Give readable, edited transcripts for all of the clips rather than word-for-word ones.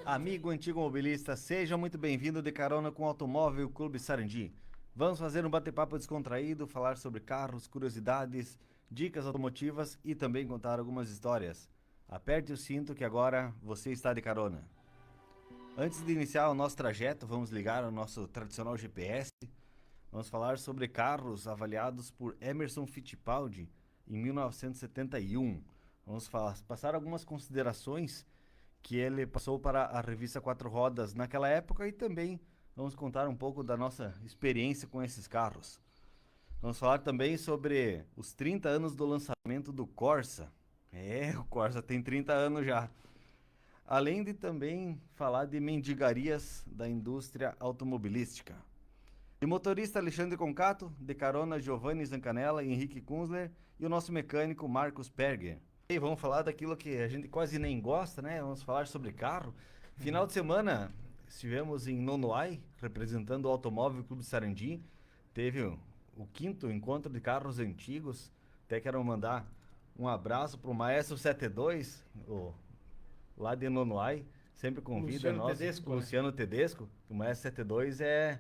Amigo antigo mobilista, seja muito bem-vindo de carona com o Automóvel Clube Sarandi. Vamos fazer um bate-papo descontraído, falar sobre carros, curiosidades, dicas automotivas e também contar algumas histórias. Aperte o cinto que agora você está de carona. Antes de iniciar o nosso trajeto, vamos ligar o nosso tradicional GPS. Vamos falar sobre carros avaliados por Emerson Fittipaldi em 1971. Vamos passar algumas considerações que ele passou para a revista Quatro Rodas naquela época e também vamos contar um pouco da nossa experiência com esses carros. Vamos falar também sobre os 30 anos do lançamento do Corsa. O Corsa tem 30 anos já. Além de também falar de mendigarias da indústria automobilística. De motorista Alexandre Concato, de carona Giovanni Zancanella e Henrique Kunzler e o nosso mecânico Marcos Perger. E vamos falar daquilo que a gente quase nem gosta, né? Vamos falar sobre carro. Final de semana estivemos em Nonoai, representando o Automóvel Clube Sarandi. Teve o quinto encontro de carros antigos. Até quero mandar um abraço para o Maestro 72, lá de Nonoai. Sempre convida Luciano nós. Tedesco, Luciano Tedesco. O Maestro 72 é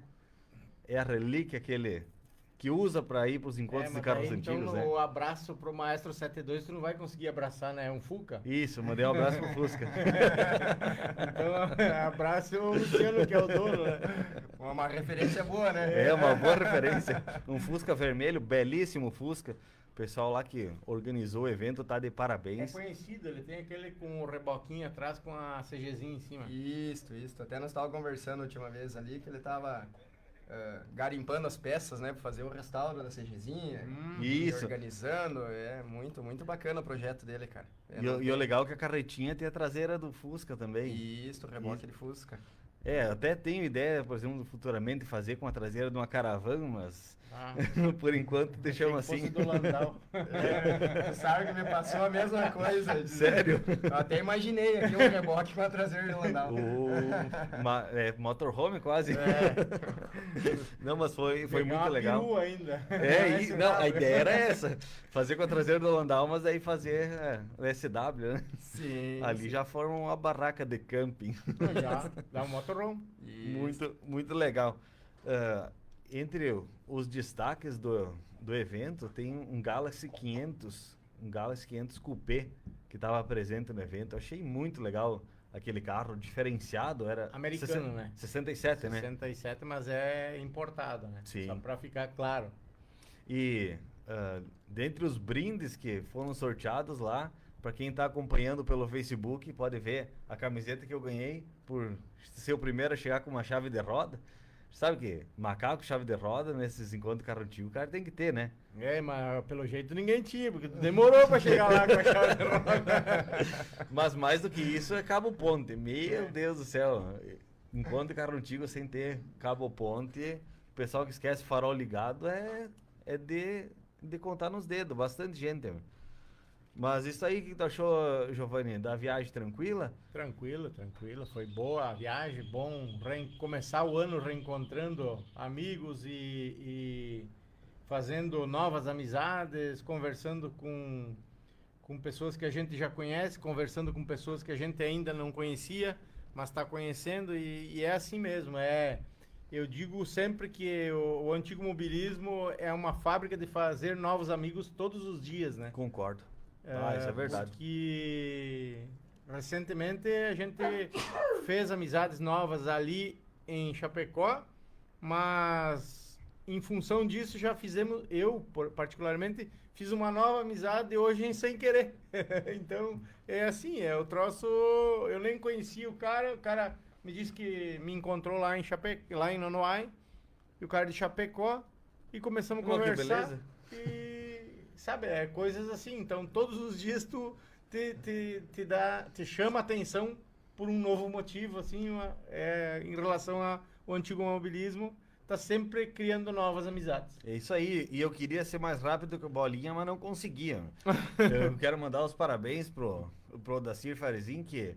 a relíquia que usa para ir para os encontros de carros antigos, então, né? o abraço pro Maestro 72, tu não vai conseguir abraçar, né? É um Fuca. Isso, mandei um abraço pro Fusca. Então, abraço o Luciano, que é o dono, né? Uma referência boa, né? É uma boa referência. Um Fusca vermelho, belíssimo Fusca. O pessoal lá que organizou o evento tá de É parabéns. conhecido, ele tem aquele com o reboquinho atrás com a CGzinha em cima. Isso. Até nós estávamos conversando a última vez ali que ele estava garimpando as peças, né? Para fazer o restauro da CGzinha. E Isso. organizando. É muito bacana o projeto dele, cara. E o legal é que a carretinha tem a traseira do Fusca também. Isso, o reboque de Fusca. Até tenho ideia, por exemplo, futuramente fazer com a traseira de uma caravana, mas Ah, por enquanto deixamos achei que assim. fosse do Landau. O Sargo me passou a mesma coisa. Sério? Eu até imaginei aqui um reboque com a traseira de Landau. Motorhome quase. Não, mas foi Pegar muito uma legal. perua ainda. Não, a ideia era essa. Fazer com a traseira do Landau, mas aí fazer o SW, né? Sim. Ali já forma uma barraca de camping. Já, dá um motorhome. Muito legal. Entre os destaques do evento, tem um Galaxy 500, Coupé, que estava presente no evento. Eu achei muito legal aquele carro, diferenciado. Era Americano, né? 67, né? 67, mas é importado, né? Sim. Só pra ficar claro. E dentre os brindes que foram sorteados lá, para quem está acompanhando pelo Facebook, pode ver a camiseta que eu ganhei por ser o primeiro a chegar com uma chave de roda. Sabe o que? Macaco, chave de roda, nesses encontros de carro antigo, o cara tem que ter, né? Mas pelo jeito ninguém tinha, porque demorou pra chegar lá com a chave de roda. Mas mais do que isso é Cabo Ponte. Meu Deus do céu. Encontro de carro antigo sem ter Cabo Ponte, o pessoal que esquece farol ligado é de contar nos dedos, bastante gente. Mas isso aí, o que tu achou, Giovanni, da viagem tranquila? Tranquilo. Foi boa a viagem, bom começar o ano reencontrando amigos e fazendo novas amizades, conversando com pessoas que a gente já conhece, conversando com pessoas que a gente ainda não conhecia, mas está conhecendo e é assim mesmo. Eu digo sempre que o antigo mobilismo é uma fábrica de fazer novos amigos todos os dias, né? Concordo. Isso é verdade. Porque recentemente a gente fez amizades novas ali em Chapecó, mas em função disso já fizemos, particularmente, fiz uma nova amizade hoje em Sem Querer. Então, é assim, o troço, eu nem conhecia o cara me disse que me encontrou lá em Nonoai, e o cara de Chapecó, e começamos a conversar. Que beleza. Sabe, coisas assim. Então, todos os dias tu te chama a atenção por um novo motivo, assim, em relação ao antigo mobilismo, tá sempre criando novas amizades. É isso aí. E eu queria ser mais rápido que o Bolinha, mas não conseguia. Eu quero mandar os parabéns pro Odacir Farezin, que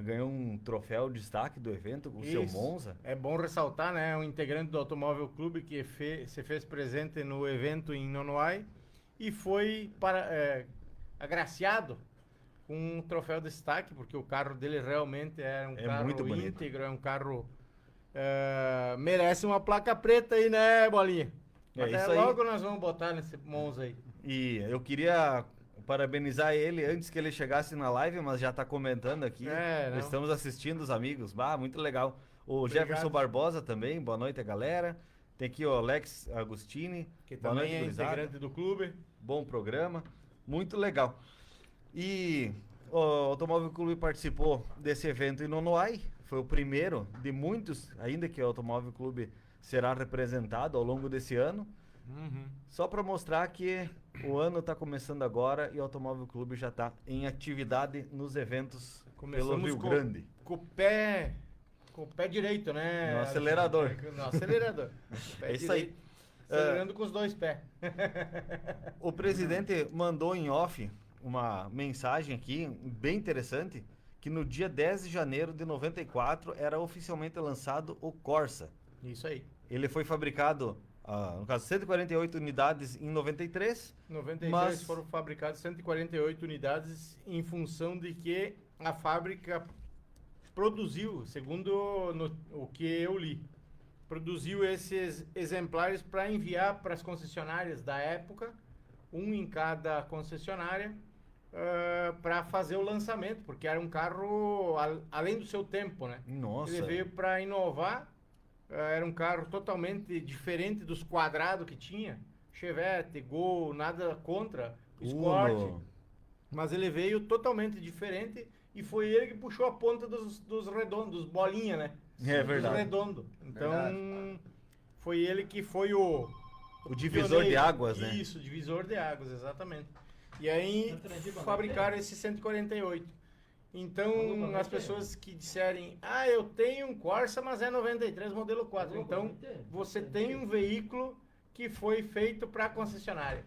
ganhou um troféu de destaque do evento com o seu Monza. É bom ressaltar, né? Um integrante do Automóvel Clube que se fez presente no evento em Nonoai e foi agraciado com um troféu destaque, porque o carro dele realmente é um carro muito bonito. íntegro, é um carro... merece uma placa preta aí, né, Bolinha? É Até isso aí. logo nós vamos botar nesse Monza aí. E eu queria parabenizar ele antes que ele chegasse na live, mas já tá comentando aqui. É, não. Estamos assistindo os amigos. Muito legal. O Obrigado. Jefferson Barbosa também, boa noite, galera. Tem aqui o Alex Agostini. Que boa também noite, é gurizada. integrante do clube. Bom programa, muito legal. E o Automóvel Clube participou desse evento em Nonoai, foi o primeiro de muitos, ainda que o Automóvel Clube será representado ao longo desse ano. Só para mostrar que o ano está começando agora e o Automóvel Clube já está em atividade nos eventos pelo Rio Grande. Com o pé direito, né? No acelerador. No acelerador. Pé É isso aí. direito, acelerando com os dois pés. O presidente mandou em off uma mensagem aqui, bem interessante, que no dia 10 de janeiro de 94 era oficialmente lançado o Corsa. Isso aí. Ele foi fabricado, no caso, 148 unidades em 93. 93 mas foram fabricadas 148 unidades em função de que a fábrica produziu, segundo o que eu li, produziu esses exemplares para enviar para as concessionárias da época, um em cada concessionária, para fazer o lançamento, porque era um carro além do seu tempo, né? Nossa. Ele veio para inovar, era um carro totalmente diferente dos quadrados que tinha, Chevette, Gol, nada contra, Escort, Uno. mas ele veio totalmente diferente e foi ele que puxou a ponta dos redondos, dos bolinha, né? É verdade. Dos redondo. Então, Verdade. foi ele que foi o divisor de águas, né? Isso, divisor de águas, exatamente. E aí fabricaram esse 148. Então, as pessoas que disserem, eu tenho um Corsa, mas é 93 modelo 4. Então, você tem um veículo que foi feito para a concessionária.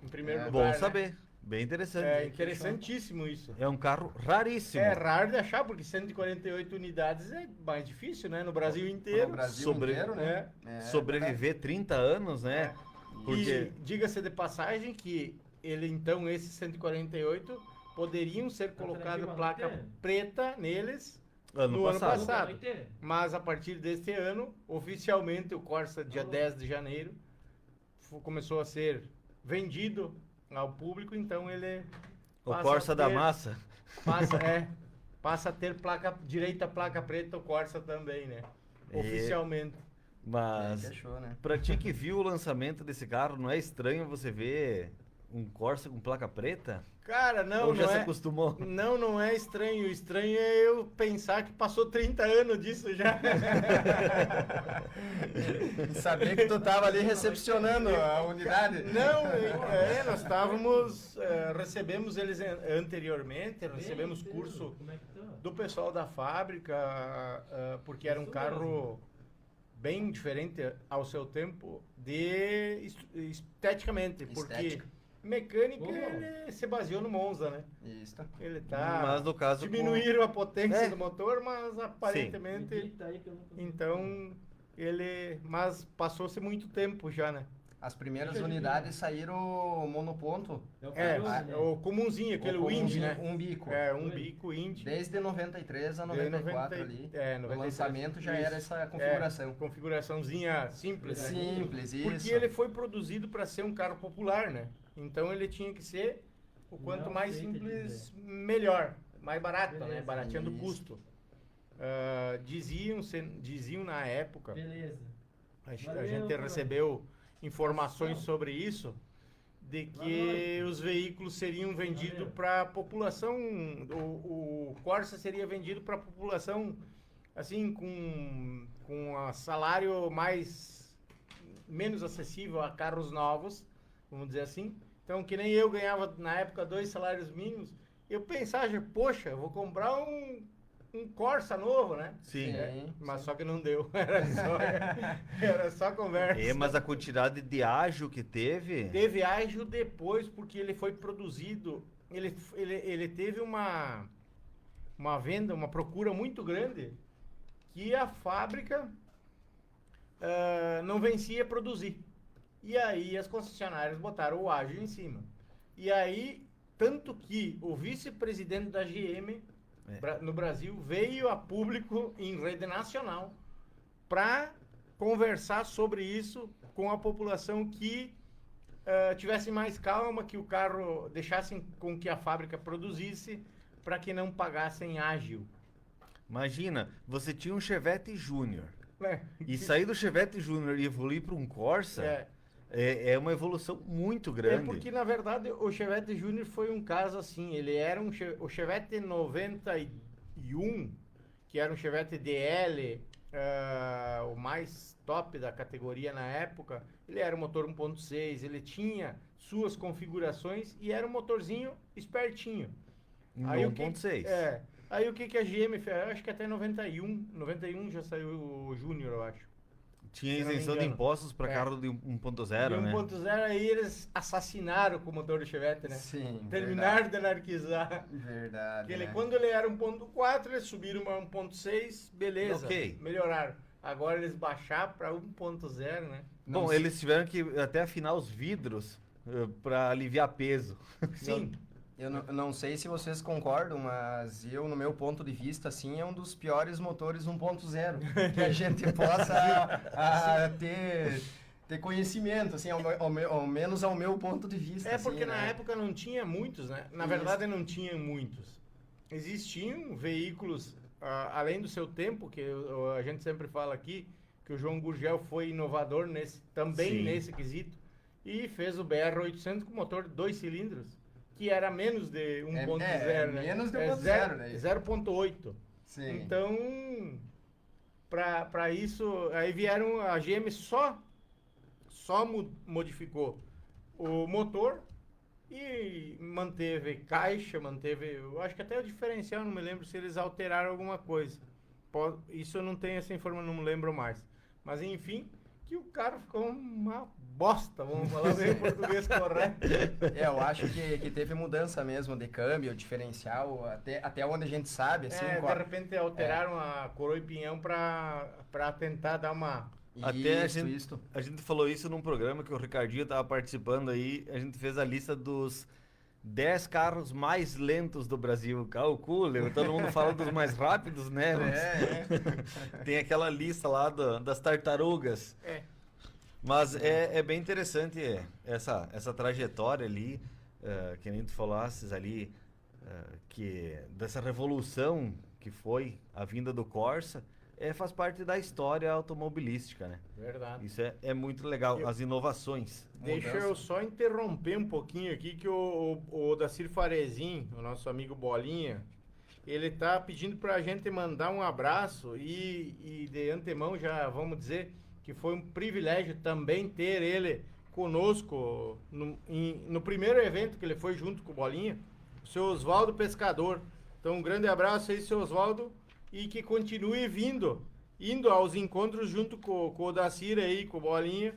Em primeiro lugar. Bom né? saber. Bem interessante. É interessantíssimo isso. É um carro raríssimo. É raro de achar, porque 148 unidades é mais difícil, né? No Brasil inteiro. No Brasil Sobre- inteiro, né? Sobreviver 30 anos, né? Porque E diga-se de passagem que esses 148 poderiam ser colocados placa preta neles no ano passado. Mas a partir deste ano, oficialmente o Corsa, dia 10 de janeiro, começou a ser vendido ao público, então ele o passa Corsa a da ter- massa. passa a ter placa preta o Corsa também, né? E- Oficialmente. Mas Fechou, né? pra ti que viu o lançamento desse carro, não é estranho você ver um Corsa com placa preta? Cara, não, Ou já não se é. acostumou? Não é estranho. O estranho é eu pensar que passou 30 anos disso já. E saber que tu tava ali recepcionando a unidade. Não, nós estávamos, recebemos eles anteriormente, recebemos curso do pessoal da fábrica, porque era um carro bem diferente ao seu tempo, esteticamente, porque Estética. mecânica ele se baseou no Monza, né? Isso. Ele tá. Mas no caso Diminuíram a potência É. do motor, mas aparentemente. Então, mas passou-se muito tempo já, né? As primeiras unidades saíram monoponto. O comunzinho, aquele Indy, né? Um bico. Um bico Indy. Desde 93 a 94 ali. 93. O lançamento já Isso. era essa configuração. Configuraçãozinha simples. né? Simples, isso. Porque ele foi produzido para ser um carro popular, né? Então ele tinha que ser o quanto mais simples, melhor. Mais barato, né? Barateando o Isso. custo. Diziam na época, a gente recebeu informações sobre isso, de que os veículos seriam vendidos para a população, o Corsa seria vendido para a população, assim, com um salário menos acessível a carros novos, vamos dizer assim. Então, que nem eu ganhava na época 2 salários mínimos, eu pensava, poxa, eu vou comprar um Corsa novo, né? Sim. Mas só que não deu, era só conversa. Mas a quantidade de ágio que teve... Teve ágio depois, porque ele foi produzido, ele teve uma venda, uma procura muito grande, que a fábrica não vencia produzir. E aí as concessionárias botaram o ágio em cima. E aí tanto que o vice-presidente da GM no Brasil veio a público em rede nacional para conversar sobre isso com a população que tivesse mais calma, que o carro deixassem com que a fábrica produzisse para que não pagassem ágil. Imagina, você tinha um Chevette Júnior É. e sair do Chevette Júnior e evoluir para um Corsa é uma evolução muito grande. É porque, na verdade, o Chevette Júnior foi um caso assim, ele era o Chevette 91, que era um Chevette DL, o mais top da categoria na época, ele era um motor 1.6, ele tinha suas configurações e era um motorzinho espertinho. Aí 1.6. Aí o que a GM fez? Eu acho que até 91 já saiu o Júnior, eu acho. Tinha isenção de impostos para carro de 1.0, né? 1.0 aí eles assassinaram com o motor do Chevette, né? Sim, Terminaram de anarquizar. Verdade, né? Quando ele era 1.4, eles subiram para 1.6, beleza, Ok. melhoraram. Agora eles baixaram para 1.0, né? Bom, eles tiveram que até afinar os vidros para aliviar peso. Sim. Eu não sei se vocês concordam, mas eu, no meu ponto de vista, assim, é um dos piores motores 1.0 que a gente possa ter conhecimento, assim, ao menos ao meu ponto de vista. É porque assim, na né? época não tinha muitos, né? Na Isso. verdade não tinha muitos. Existiam veículos, além do seu tempo, que a gente sempre fala aqui, que o João Gurgel foi inovador nesse quesito, e fez o BR-800 com motor de 2 cilindros. Que era menos de 1.0, né? Menos de 1.0, né? 0.8. Sim. Então, para isso, aí vieram, a GM só modificou o motor e manteve caixa, eu acho que até o diferencial, não me lembro se eles alteraram alguma coisa. Isso eu não tenho essa informação, não me lembro mais. Mas enfim, que o carro ficou uma bosta, vamos falar bem em português correto. Eu acho que teve mudança mesmo de câmbio, diferencial, até onde a gente sabe, assim. De repente alteraram a coroa e pinhão para tentar dar uma... Até a gente falou isso num programa que o Ricardinho estava participando aí, a gente fez a lista dos 10 carros mais lentos do Brasil. Calcule, todo mundo fala dos mais rápidos, né? Tem aquela lista lá das tartarugas. Mas é bem interessante essa trajetória ali, que nem tu falasses ali, que dessa revolução que foi a vinda do Corsa, faz parte da história automobilística, né? Verdade. Isso é muito legal, as inovações. Deixa eu só interromper um pouquinho aqui, que o Dacir Farezin, o nosso amigo Bolinha, ele tá pedindo pra gente mandar um abraço e de antemão já vamos dizer que foi um privilégio também ter ele conosco no primeiro evento que ele foi junto com o Bolinha, o seu Oswaldo Pescador. Então um grande abraço aí, seu Oswaldo, e que continue indo aos encontros junto com o Dacir aí, com o Bolinha,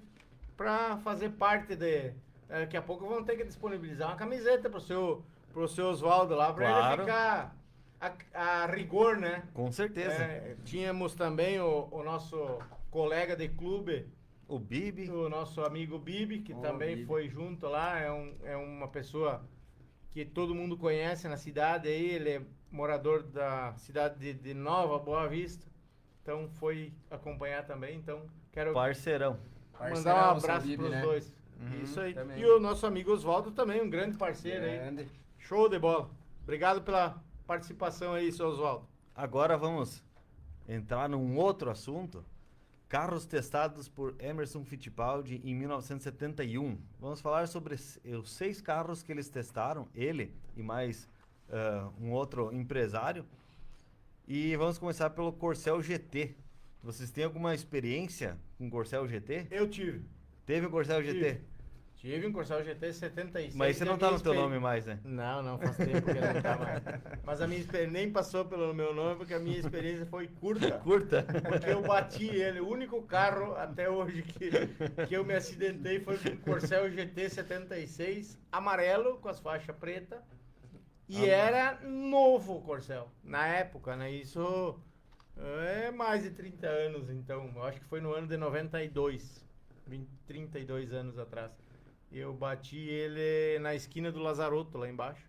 para fazer parte daqui a pouco vamos ter que disponibilizar uma camiseta pro seu Oswaldo lá, para ele ficar a rigor, né? Com certeza. Tínhamos também o nosso colega de clube, o Bibi, o nosso amigo Bibi, que também Bibi. foi junto lá, é uma pessoa que todo mundo conhece na cidade aí, ele é morador da cidade de Nova Boa Vista, então foi acompanhar também, então quero parceirão. mandar um abraço Bibi, pros né? dois. Isso aí. também. E o nosso amigo Oswaldo também, um grande parceiro aí. Show de bola. Obrigado pela participação aí, seu Oswaldo. Agora vamos entrar num outro assunto. Carros testados por Emerson Fittipaldi em 1971. Vamos falar sobre os 6 carros que eles testaram, ele e mais um outro empresário. E vamos começar pelo Corcel GT. Vocês têm alguma experiência com Corcel GT? Eu tive. Teve o Corcel GT? Tive um Corcel GT 76. Mas você não tá no teu nome mais, né? Não, faz tempo que ele não tá mais. Mas a minha experiência nem passou pelo meu nome, porque a minha experiência foi curta. Curta? Porque eu bati ele. O único carro até hoje que eu me acidentei foi com o Corcel GT 76, amarelo, com as faixas pretas. E era novo o Corcel, na época, né? Isso é mais de 30 anos, então. Eu acho que foi no ano de 92, 32 anos atrás. Eu bati ele na esquina do Lazarotto, lá embaixo.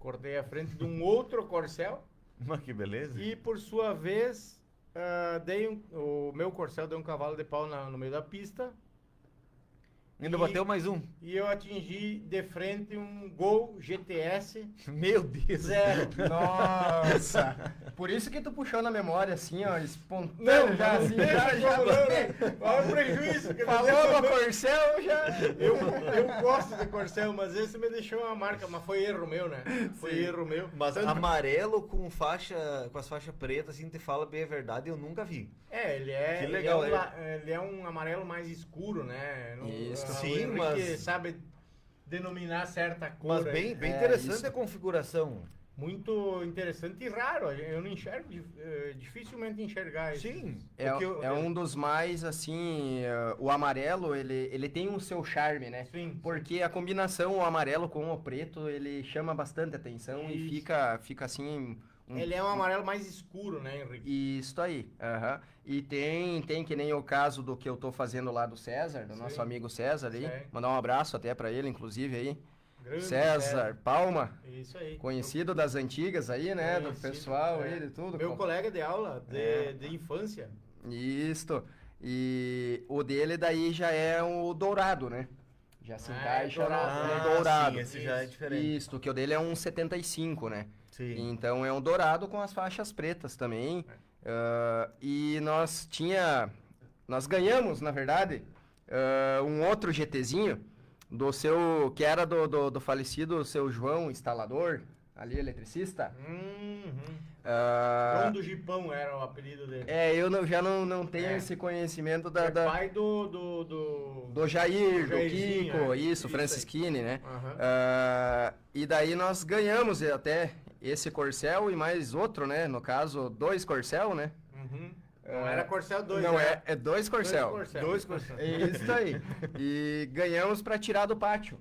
Cortei a frente de um outro Corcel Mas que beleza. e, por sua vez, o meu Corcel deu um cavalo de pau no meio da pista. Ainda E- bateu mais um. E eu atingi de frente um Gol GTS Meu Deus. 0. Nossa! Por isso que tu puxou na memória, assim, ó, espontâneo, já assim, já. Olha o prejuízo. Que Falou no Corcel, já. Eu gosto de Corcel, mas esse me deixou uma marca, mas foi erro meu, né? Foi Sim. erro meu. Mas Tanto- amarelo com as faixas pretas, assim, te fala bem a verdade, eu nunca vi. ele é, Que legal, ele é um amarelo mais escuro, né? Isso. O Sim, Henrique mas- sabe denominar certa cor. Mas aí. bem É, interessante isso. a configuração. Muito interessante e raro. Eu não enxergo, dificilmente enxergar isso. Sim. É, porque eu- é um dos mais, assim, o amarelo, ele tem o seu charme, né? Sim. Porque a combinação, o amarelo com o preto, ele chama bastante atenção e Isso. fica assim... Ele é um amarelo mais escuro, né, Henrique? Isso aí, aham. E tem que nem o caso do que eu tô fazendo lá do César, do nosso Sim. amigo César aí. Sim. Mandar um abraço até pra ele, inclusive aí. Grande César Palma, Isso aí. conhecido das antigas aí, né? Do Conhecido, pessoal é. aí, de tudo. Meu colega de aula de infância. Isto. E o dele daí já é o dourado, né? Já se encaixa dourado, no né? dourado. Sim, esse já é diferente. Isto, que o dele é um 75, né? Sim. Então é um dourado com as faixas pretas também. E nós ganhamos, na verdade, um outro GTzinho que era do falecido seu João, instalador, ali, eletricista. João do Gipão era o apelido dele. Já não tenho É. esse conhecimento É pai do do Jair, do Jairzinho, Kiko, é. isso, Isso aí. Francisquini, né? Aham. E daí nós ganhamos até esse Corcel e mais outro, né? No caso, 2 Corcel, né? Uhum. Não era Corcel 2, Não, né? é 2 Corcel. Dois Corcel. Isso aí. E ganhamos pra tirar do pátio.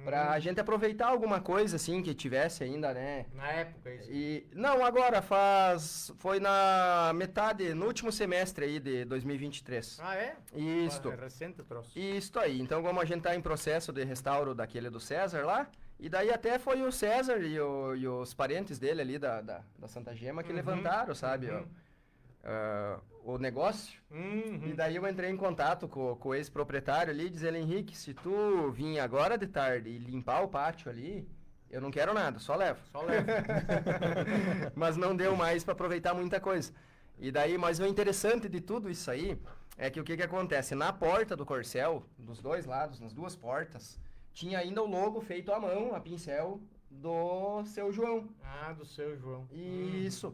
Pra gente aproveitar alguma coisa, assim, que tivesse ainda, né? Na época, isso. Não, agora foi na metade, no último semestre aí de 2023. Ah, é? Isto. É recente o troço. Isto aí. Então, como a gente tá em processo de restauro daquele do César lá, e daí até foi o César e os parentes dele ali da Santa Gema que levantaram, sabe? O negócio. E daí eu entrei em contato com o ex-proprietário ali, dizendo, Henrique, se tu vir agora de tarde e limpar o pátio ali, eu não quero nada, só levo. Só leva. Mas não deu mais para aproveitar muita coisa. E daí, mas o interessante de tudo isso aí é que o que acontece? Na porta do Corcel, dos dois lados, nas duas portas, tinha ainda o logo feito à mão, a pincel, do seu João. Ah, do seu João. Isso.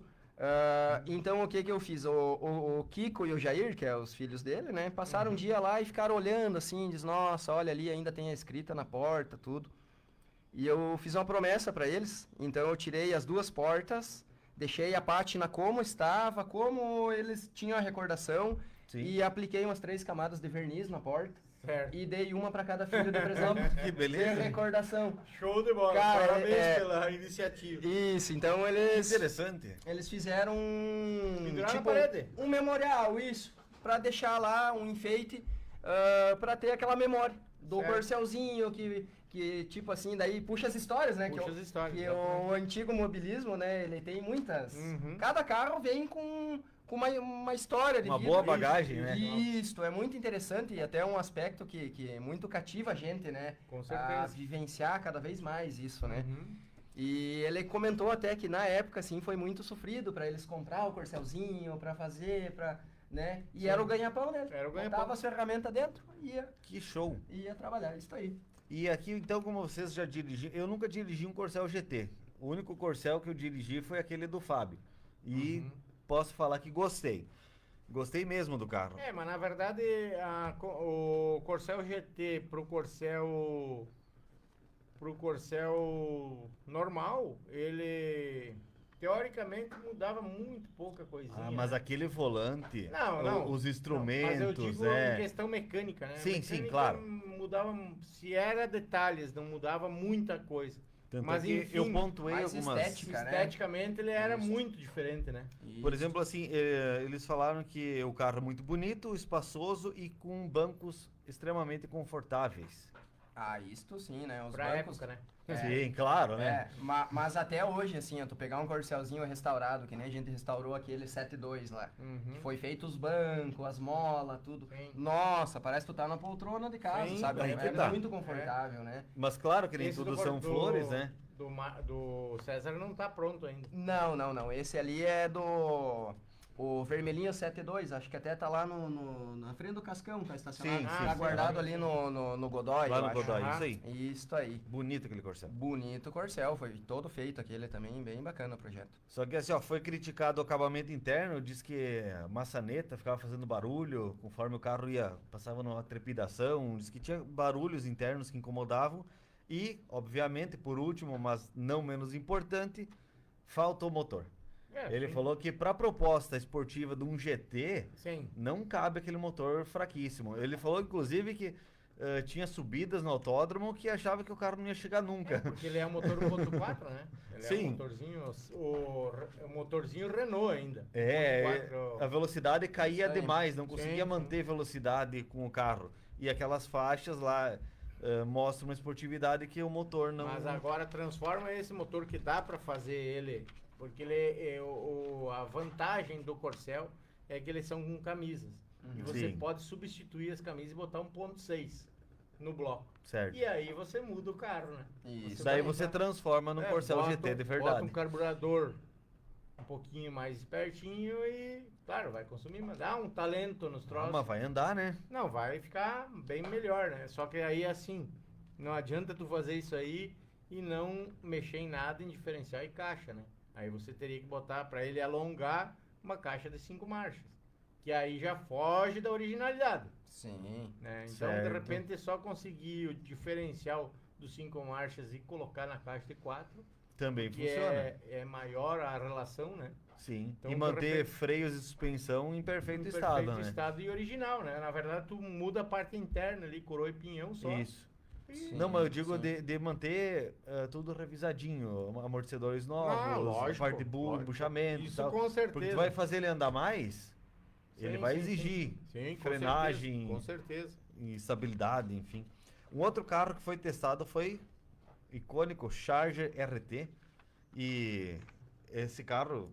Então o que eu fiz? O Kiko e o Jair, que é os filhos dele, né? Passaram um dia lá e ficaram olhando assim, diz, nossa, olha ali, ainda tem a escrita na porta, tudo. E eu fiz uma promessa para eles, então eu tirei as duas portas, deixei a pátina como estava, como eles tinham a recordação, Sim. e apliquei umas 3 camadas de verniz na porta. Certo. E dei uma para cada filho de presente. Que beleza. De recordação. Show de bola. Cara, Parabéns pela iniciativa. Isso, então Que eles... interessante. Eles fizeram Pendurar na tipo, parede. um memorial, isso, pra deixar lá um enfeite, pra ter aquela memória do Certo. Corcelzinho que tipo assim, daí puxa as histórias, né? Puxa que as histórias, que exatamente. o antigo mobilismo, né, ele tem muitas. Uhum. Cada carro vem com uma história de Uma vida. boa bagagem, né? Isso, é muito interessante e até um aspecto que muito cativa a gente, né? Com A certeza. vivenciar cada vez mais isso, né? Uhum. E ele comentou até que na época, assim, foi muito sofrido para eles comprar o Corcelzinho, para fazer, né? E Sim. era o ganha-pão dele. Era o ganha-pão. Botava as ferramentas dentro e Que show. ia trabalhar, isso aí. E aqui, então, como vocês já dirigiram, eu nunca dirigi um Corcel GT. O único Corcel que eu dirigi foi aquele do Fábio. E posso falar que gostei. Gostei mesmo do carro. É, mas na verdade o Corcel GT pro Corcel normal, ele teoricamente mudava muito pouca coisinha. Ah, mas né? aquele volante, Não. os instrumentos, Mas eu digo em questão mecânica, né? Sim, sim, Mecânica claro. Mudava, se era detalhes, não mudava muita coisa. Tanto mas é que enfim, eu pontuei mais algumas... estética, né? Esteticamente ele era Isso. muito diferente, né? Por exemplo, assim, eles falaram que o carro é muito bonito, espaçoso e com bancos extremamente confortáveis. Ah, isto sim, né? Os Pra bancos... época, né? Sim, claro, né? Mas até hoje, assim, ó, tu pegar um Corcelzinho restaurado, que nem a gente restaurou aquele 7.2 lá, que foi feito os bancos, as molas, tudo. Sim. Nossa, parece que tu tá na poltrona de casa, Sim, sabe? aí É que tá. muito confortável, né? Mas claro que nem Esse tudo do são do- flores, né? Do César não tá pronto ainda. Não. Esse ali é do... O vermelhinho 7.2, acho que até tá lá na frente do Cascão, tá estacionado. Sim, Tá sim, guardado sim. ali no Godoy, Lá eu no acho. Godoy, Aham. isso aí. Isso aí. Bonito aquele Corcel. Bonito Corcel, foi todo feito aquele também, bem bacana o projeto. Só que assim, ó, foi criticado o acabamento interno, diz que a maçaneta ficava fazendo barulho conforme o carro passava numa trepidação, diz que tinha barulhos internos que incomodavam e, obviamente, por último, mas não menos importante, faltou motor. Ele sim. falou que para a proposta esportiva de um GT, Sim. não cabe aquele motor fraquíssimo. Ele falou, inclusive, que tinha subidas no autódromo que achava que o carro não ia chegar nunca. Porque ele é um motor 1.4, né? Ele é Sim. um motorzinho, o motorzinho Renault ainda. É, 1.4. a velocidade caía Isso aí. demais, não conseguia Sim, manter velocidade com o carro. E aquelas faixas lá mostram uma esportividade que o motor não... Mas agora transforma esse motor que dá para fazer ele, porque a vantagem do Corcel é que eles são com camisas. E você Sim. pode substituir as camisas e botar 1.6 no bloco. Certo. E aí você muda o carro, né? Isso. Daí vai você botar- transforma num Corcel bota GT de Bota verdade. um carburador um pouquinho mais espertinho e, claro, vai consumir, mas dá um talento nos Ah, troços. mas vai andar, né? Não, vai ficar bem melhor, né? Só que aí, assim, não adianta tu fazer isso aí e não mexer em nada em diferencial e caixa, né? Aí você teria que botar para ele alongar uma caixa de 5 marchas, que aí já foge da originalidade, Sim. né? Então, Certo. de repente, é só conseguir o diferencial dos 5 marchas e colocar na caixa de 4, Também que funciona. é maior a relação, né? Sim. Então, e de manter repente- freios e suspensão em perfeito Em estado, perfeito né? estado e original, né? Na verdade, tu muda a parte interna ali, coroa e pinhão só. Isso. E- Sim. Não, mas eu digo sim. de manter tudo revisadinho, amortecedores novos, Ah, lógico, parte de lógico. embuchamento e Isso tal. com certeza. Porque tu vai fazer ele andar mais, ele Sim, vai sim, exigir Sim, com frenagem, certeza, com certeza. e estabilidade, enfim. Um outro carro que foi testado foi icônico Charger RT. E esse carro,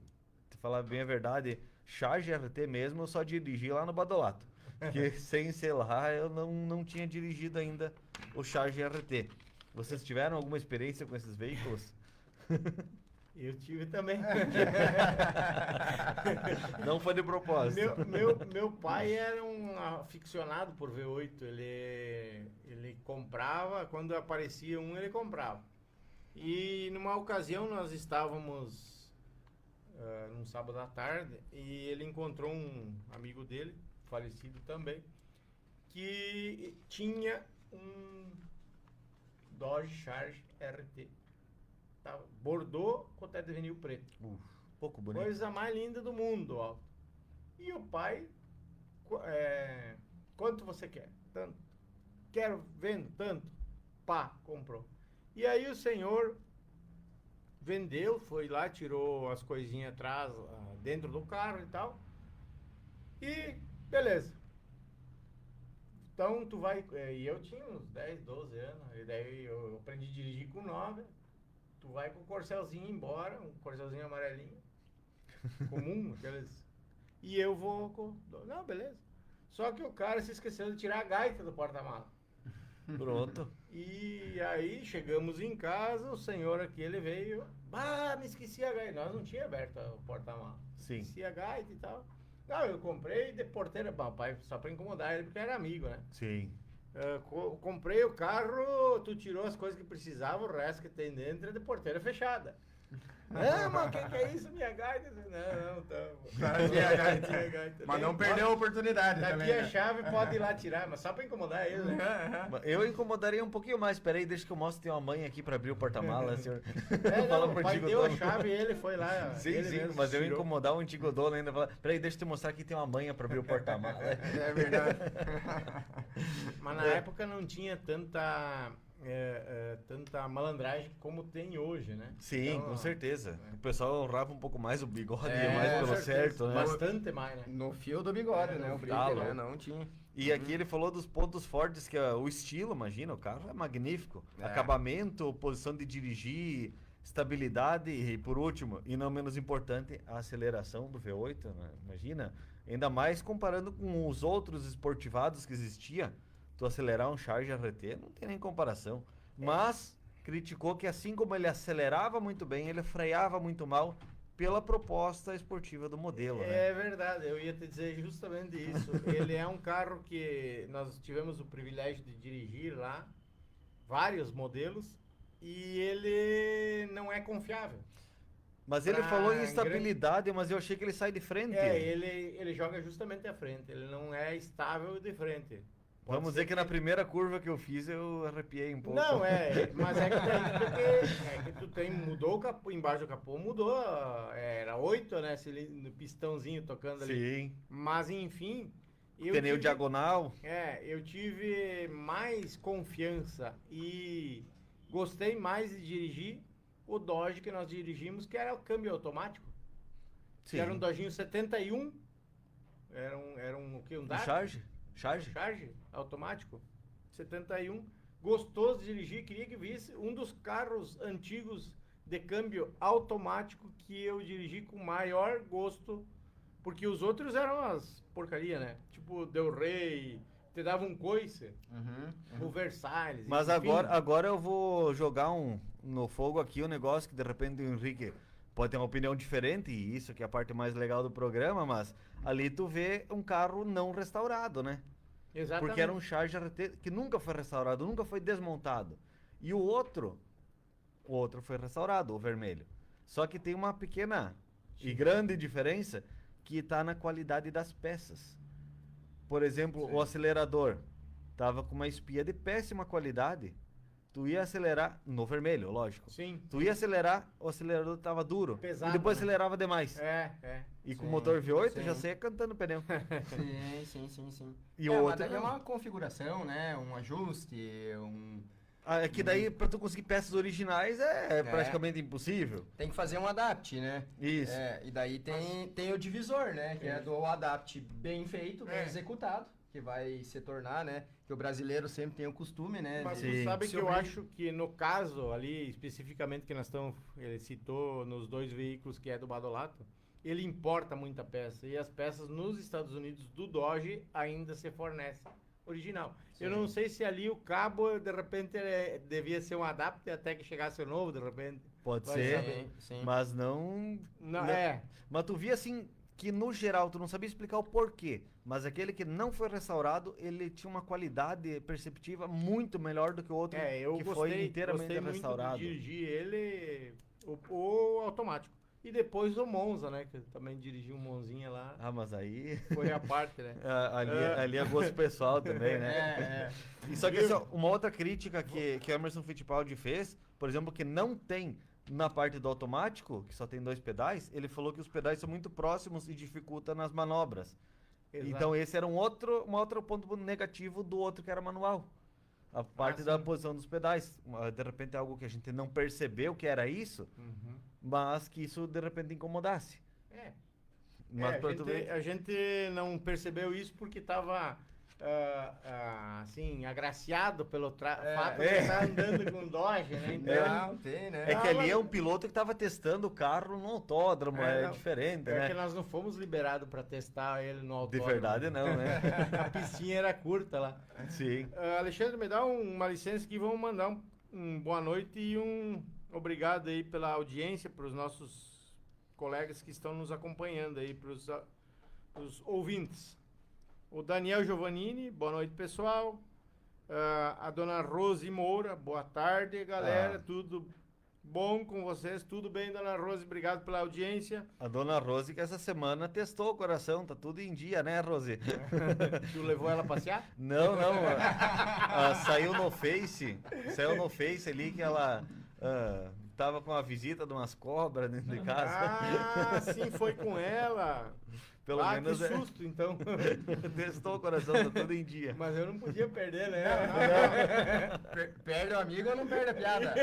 te falar bem a verdade, Charger RT mesmo eu só dirigi lá no Badolato. Porque sem ser lá eu não tinha dirigido ainda o Charger RT. Vocês tiveram alguma experiência com esses veículos? Eu tive também. Não foi de propósito. meu pai era um aficionado por V8. Ele comprava, quando aparecia um, ele comprava. E numa ocasião nós estávamos num sábado à tarde e ele encontrou um amigo dele, falecido também, que tinha um Dodge Charger RT. Tava Bordeaux com teto de vinil preto. Pouco bonito. Coisa mais linda do mundo, ó. E o pai, quanto você quer? Tanto. Quero, vendo, tanto. Pá, comprou. E aí o senhor vendeu, foi lá, tirou as coisinhas atrás, dentro do carro e tal. E beleza. Então tu vai. E eu tinha uns 10, 12 anos. E daí eu aprendi a dirigir com 9. Tu vai com o Corcelzinho embora, um Corcelzinho amarelinho. Comum, aqueles. E eu vou com. Não, beleza. Só que o cara se esqueceu de tirar a gaita do porta-mala. Pronto. E aí chegamos em casa, o senhor aqui, ele veio. Ah, me esqueci a gaita. Nós não tinha aberto o porta-mala. Sim. Esqueci a gaita e tal. Não, eu comprei de porteira, papai, só pra incomodar ele, porque era amigo, né? Sim. Comprei o carro, tu tirou as coisas que precisava, o resto que tem dentro é de porteira fechada. Não, mas o que é isso, minha gaita? Não, tá. Tinha gaita. Mas não perdeu a oportunidade Daqui também. a chave pode ir lá tirar, mas só pra incomodar ele, né? Eu incomodaria um pouquinho mais. Peraí, deixa que eu mostre. Tem uma mãe aqui pra abrir o porta-mala, senhor. Não, pro o pai antigo deu a dono. chave e ele foi lá. Sim, ele sim, mesmo mas eu ia tirou. incomodar o antigo dono ainda. Falar, peraí, deixa eu te mostrar que tem uma manha pra abrir o porta-mala. É verdade. Mas na época não tinha tanta tanta malandragem como tem hoje, né? Sim, Então, com certeza. O pessoal honrava um pouco mais o bigode, É, mais com pelo certeza. certo, né? Bastante mais, né? No fio do bigode, né? O brilho, Tá né? louco. Não tinha. E aqui ele falou dos pontos fortes, que é o estilo, imagina, o carro é magnífico. É. Acabamento, posição de dirigir, estabilidade e, por último, e não menos importante, a aceleração do V8, né? Imagina, ainda mais comparando com os outros esportivados que existia, tu acelerar um Charger RT, não tem nem comparação. Mas criticou que assim como ele acelerava muito bem, ele freava muito mal pela proposta esportiva do modelo, né? É verdade, eu ia te dizer justamente isso. Ele é um carro que nós tivemos o privilégio de dirigir lá, vários modelos, e ele não é confiável. Mas ele Pra falou em estabilidade, mas eu achei que ele sai de frente. Ele joga justamente à frente, ele não é estável de frente. Pode Vamos ser dizer que na primeira curva que eu fiz eu arrepiei um pouco. Não, mas é que tu tem, mudou o capô, embaixo do capô mudou, era 8, né, no pistãozinho tocando ali. Sim. Mas enfim, Pneu diagonal. eu tive mais confiança e gostei mais de dirigir o Dodge que nós dirigimos, que era o câmbio automático. Sim. Que era um Dodginho 71, era um o quê? Um Dart? Charge automático, 71, gostoso de dirigir, queria que visse um dos carros antigos de câmbio automático que eu dirigi com maior gosto, porque os outros eram umas porcaria, né? Tipo Del Rey, te dava um coice, o Versailles. Mas enfim. agora eu vou jogar no fogo aqui um negócio que de repente o Henrique pode ter uma opinião diferente, e isso que é a parte mais legal do programa, mas ali tu vê um carro não restaurado, né? Exatamente. Porque era um Charger RT que nunca foi restaurado, nunca foi desmontado. E o outro foi restaurado, o vermelho. Só que tem uma pequena e grande diferença que está na qualidade das peças. Por exemplo, o acelerador tava com uma espia de péssima qualidade. Tu ia acelerar no vermelho, lógico. Sim. Tu ia acelerar, o acelerador tava duro. Pesado, e depois né? acelerava demais. E com o motor V8 já saía cantando pneu. Sim. E Mas o outro daí é não. uma configuração, né? Um ajuste, É que daí, pra tu conseguir peças originais, é praticamente impossível. Tem que fazer um adapt, né? Isso. E daí tem o divisor, né? Que é do adapt bem feito, bem executado, que vai se tornar, né? Que o brasileiro sempre tem o costume, né? Mas Sim. tu sabe Se que eu obri- acho que no caso ali, especificamente que nós estamos, ele citou nos 2 veículos que é do Badolato, ele importa muita peça. E as peças nos Estados Unidos do Dodge ainda se fornecem original. Sim. Eu não sei se ali o cabo, de repente, devia ser um adapter até que chegasse o novo, de repente. Pode Vai ser, saber. Sim. mas não... Não, não- Mas tu via assim que no geral tu não sabia explicar o porquê, mas aquele que não foi restaurado, ele tinha uma qualidade perceptiva muito melhor do que o outro eu que gostei, foi inteiramente gostei muito restaurado. de dirigir ele, o automático. E depois o Monza, né? Que eu também dirigi um Monzinha lá. Ah, mas aí Foi a parte, né? ali é gosto pessoal também, né? E só que assim, ó, uma outra crítica que o Emerson Fittipaldi fez, por exemplo, que não tem na parte do automático, que só tem 2 pedais, ele falou que os pedais são muito próximos e dificulta nas manobras. Exato. Então esse era um outro ponto negativo do outro que era manual. A parte da sim. posição dos pedais. De repente é algo que a gente não percebeu que era isso, Uhum. mas que isso de repente incomodasse. Mas pra tu ver... a gente não percebeu isso porque estava assim, agraciado pelo fato de estar andando com Dodge, né? Então, Não, tem, né? É que Não, ali é mas- um piloto que estava testando o carro no autódromo, é não, diferente, é né? que nós não fomos liberados para testar ele no De autódromo. verdade não, né? A piscina era curta lá. Sim. Alexandre, me dá uma licença que vamos mandar um boa noite e um obrigado aí pela audiência, para os nossos colegas que estão nos acompanhando aí, para os ouvintes. O Daniel Giovannini, boa noite, pessoal. A dona Rose Moura, boa tarde, galera. Tudo bom com vocês? Tudo bem, dona Rose? Obrigado pela audiência. A dona Rose que essa semana testou o coração, tá tudo em dia, né, Rose? Tu levou ela a passear? Não. Saiu no Face ali que ela tava com a visita de umas cobras dentro de casa. Ah, sim, foi com ela. Pelo Ah, menos que susto, então. testou o coração, tá tudo em dia. Mas eu não podia perder, né? Perde o amigo ou não perde a piada?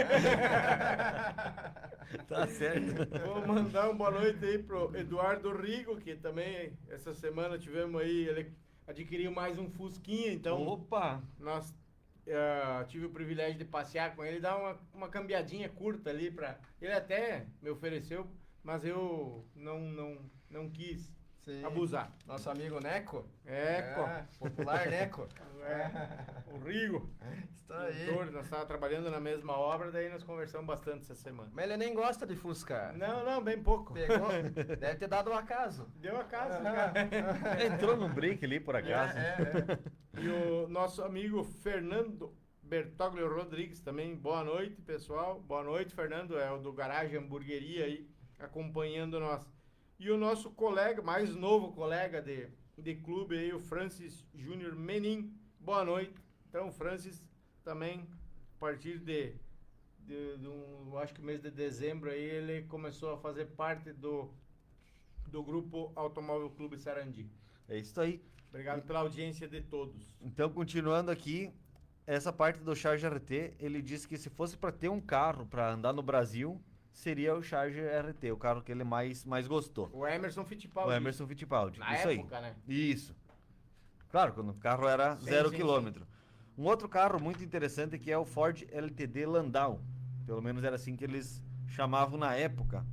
Tá certo. Vou mandar uma boa noite aí pro Eduardo Rigo, que também essa semana tivemos aí, ele adquiriu mais um Fusquinha, então Opa! nós tive o privilégio de passear com ele, dar uma cambiadinha curta ali pra... Ele até me ofereceu, mas eu não quis Sim. abusar. Nosso amigo Neco. Popular Neco. O Rigo. Isso aí. Doutor, nós estávamos trabalhando na mesma obra, daí nós conversamos bastante essa semana. Mas ele nem gosta de Fusca. Não, bem pouco. Pegou? Deve ter dado um acaso. Deu a casa, cara. Entrou num break ali, por acaso. E o nosso amigo Fernando Bertoglio Rodrigues também, boa noite, pessoal. Boa noite, Fernando, é o do Garagem Hamburgueria aí, acompanhando nós. E o nosso colega, mais novo colega de clube aí, o Francis Júnior Menin, boa noite. Então, o Francis também, a partir acho que mês de dezembro aí, ele começou a fazer parte do grupo Automóvel Clube Sarandi. É isso aí. Obrigado pela audiência de todos. Então, continuando aqui, essa parte do Charger RT, ele disse que se fosse para ter um carro para andar no Brasil, seria o Charger RT, o carro que ele mais gostou. O Emerson Fittipaldi. O Emerson Fittipaldi. Na isso época, aí. né? Isso. Claro, quando o carro era Sim, 0 sim, km. Um outro carro muito interessante que é o Ford LTD Landau. Pelo menos era assim que eles chamavam na época.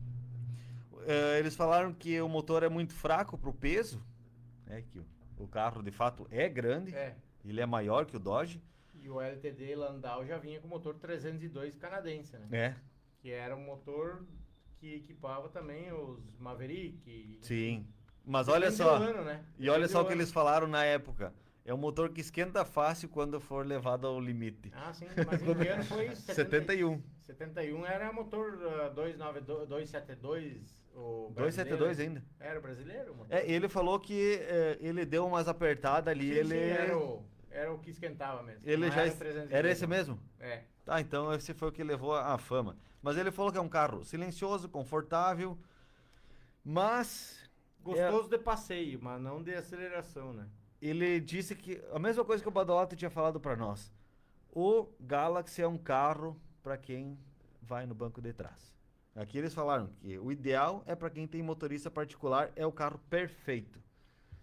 Eles falaram que o motor é muito fraco para o peso, né, que o carro de fato é grande, ele é maior que o Dodge. E o LTD Landau já vinha com motor 302 canadense, né? É, Que era um motor que equipava também os Maverick. sim. Mas olha Depende só, do ano, né? e olha Depende só o do que ano. eles falaram na época. É um motor que esquenta fácil quando for levado ao limite. Ah, sim, mas em que ano foi isso? 71. 71 era motor 272, o 272 brasileiro. ainda. Era o brasileiro? O motor? Ele falou que ele deu umas apertadas ali, Sim, sim, era o que esquentava mesmo. ele Não já era o 302, era esse não. mesmo? É. Tá, então esse foi o que levou à fama. Mas ele falou que é um carro silencioso, confortável, mas Gostoso de passeio, mas não de aceleração, né? ele disse que a mesma coisa que o Badolato tinha falado para nós. O Galaxy é um carro para quem vai no banco de trás. Aqui eles falaram que o ideal é para quem tem motorista particular, é o carro perfeito.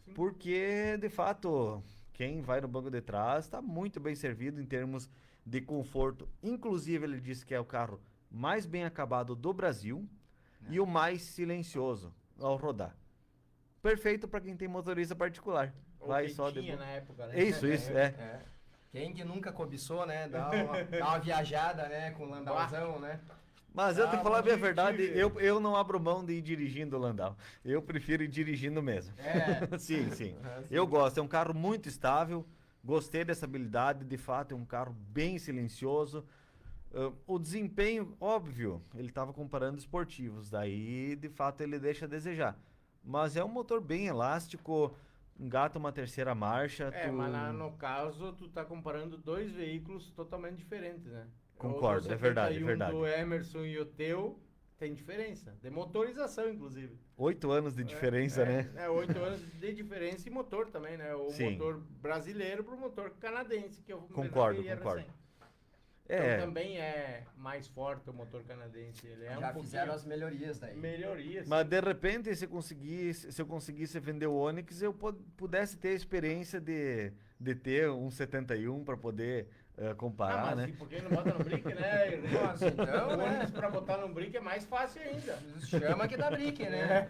Sim. Porque, de fato, quem vai no banco de trás está muito bem servido em termos de conforto. Inclusive, ele disse que é o carro mais bem acabado do Brasil e o mais silencioso ao rodar. Perfeito para quem tem motorista particular. Ou Vai que só de tinha boa. na época, né? Isso, é. Quem que nunca cobiçou, né? Dar uma viajada, né? Com o Landauzão, né? Mas eu tenho que falar bem a bonito, verdade, velho. eu não abro mão de ir dirigindo o Landau. Eu prefiro ir dirigindo mesmo. Sim, sim. Eu gosto, é um carro muito estável, gostei dessa habilidade, de fato é um carro bem silencioso. O desempenho, óbvio, ele estava comparando esportivos, daí de fato ele deixa a desejar. Mas é um motor bem elástico, engata uma terceira marcha. Mas no caso, tu tá comparando dois veículos totalmente diferentes, né? Concordo, O do é verdade, 71 é verdade. do Emerson e o teu tem diferença, de motorização, inclusive. 8 anos de diferença, né? 8 anos de diferença e motor também, né? O Sim. motor brasileiro pro motor canadense, que eu me Concordo, referi concordo. recém. Então também é mais forte o motor canadense. Ele é Já um fizeram as melhorias daí. melhorias. Mas de repente, se eu conseguisse vender o Onix, eu pudesse ter a experiência de ter um 71 para poder comparar, mas né? por que não bota no brick, né? Nossa, então, O né? ônibus pra botar no brick é mais fácil ainda. Chama que dá brique, né?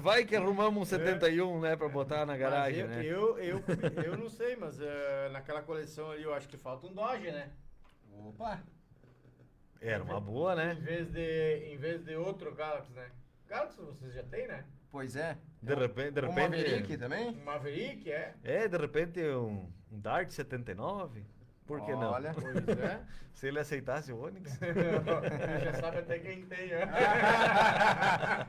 Vai que arrumamos um 71, né, para botar na garagem, Mas né? eu não sei, mas naquela coleção ali eu acho que falta um Dodge, né? Opa! Era uma boa, né? Em vez de outro Galaxy, né? Galaxy vocês já tem, né? Pois é. De repente, O Maverick também? Um Maverick, de repente um Dart 79. Por que não? Olha. Pois é. Se ele aceitasse o Onix. Já sabe até quem tem, né?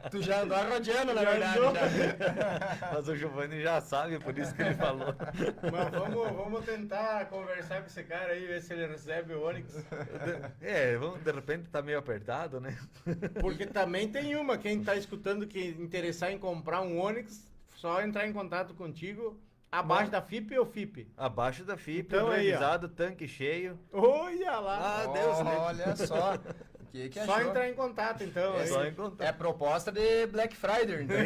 Tu já andou rodeando, na Já verdade. andou. Já. Mas o Giovanni já sabe, por isso que ele falou. Mas vamos tentar conversar com esse cara aí, ver se ele recebe o Onix. De repente tá meio apertado, né? Porque também tem uma, quem tá escutando que interessar em comprar um Onix, só entrar em contato contigo, abaixo da FIP ou FIP? Abaixo da FIP, Então aí, ó. revisado, tanque cheio. Olha lá! Ah, Deus, né? Olha só. Que Só achou? entrar em contato, então. É aí. Só encontrar. É proposta de Black Friday, então.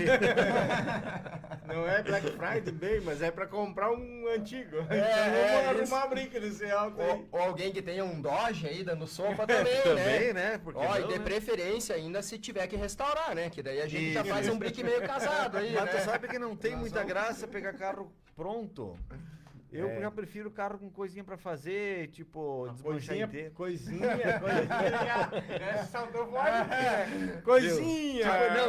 Não é Black Friday bem, mas é pra comprar um antigo. Então é vamos arrumar a brinca nesse alto aí. Ou alguém que tenha um Dodge aí dando sopa também, Também, né? né? Porque Ó, e não, de né? preferência ainda se tiver que restaurar, né? Que daí a gente já Isso. faz um brick meio casado aí, Mas tu né? sabe que não tem Nós muita vamos- graça pegar carro pronto. Eu já prefiro carro com coisinha pra fazer, tipo, desmanchar inteiro. Coisinha, já saltou fora. Coisinha.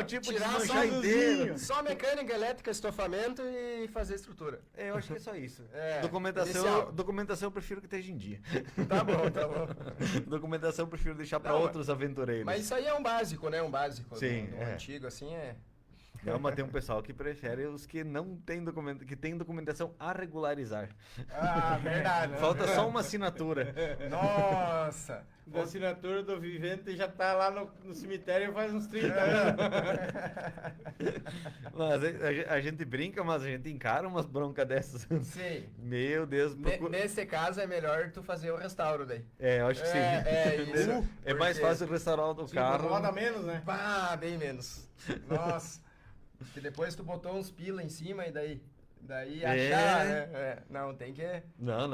Tipo, Tirar desmanchar inteiro. só mecânica, elétrica, estofamento e fazer estrutura. Eu acho que é só isso. É, documentação, inicial. documentação eu prefiro que esteja em dia. Tá bom, tá bom. Documentação eu prefiro deixar pra Não, outros aventureiros. Mas isso aí é um básico, né? Um básico. Sim, do é. antigo, assim, é... Não, mas tem um pessoal que prefere os que não tem documento, que tem documentação a regularizar. Ah, verdade. Falta só uma assinatura. Nossa. Da assinatura do Vivente já tá lá no cemitério faz uns 30 anos. Mas a gente brinca, mas a gente encara umas broncas dessas. Sim. Meu Deus, Nesse caso é melhor tu fazer o restauro daí. eu acho que sim. É isso. É mais Porque- fácil restaurar o carro. Incomoda menos, né? Pá, bem menos. Nossa. Que depois tu botou uns pila em cima e daí É. achar, né? Não, tem que... Não.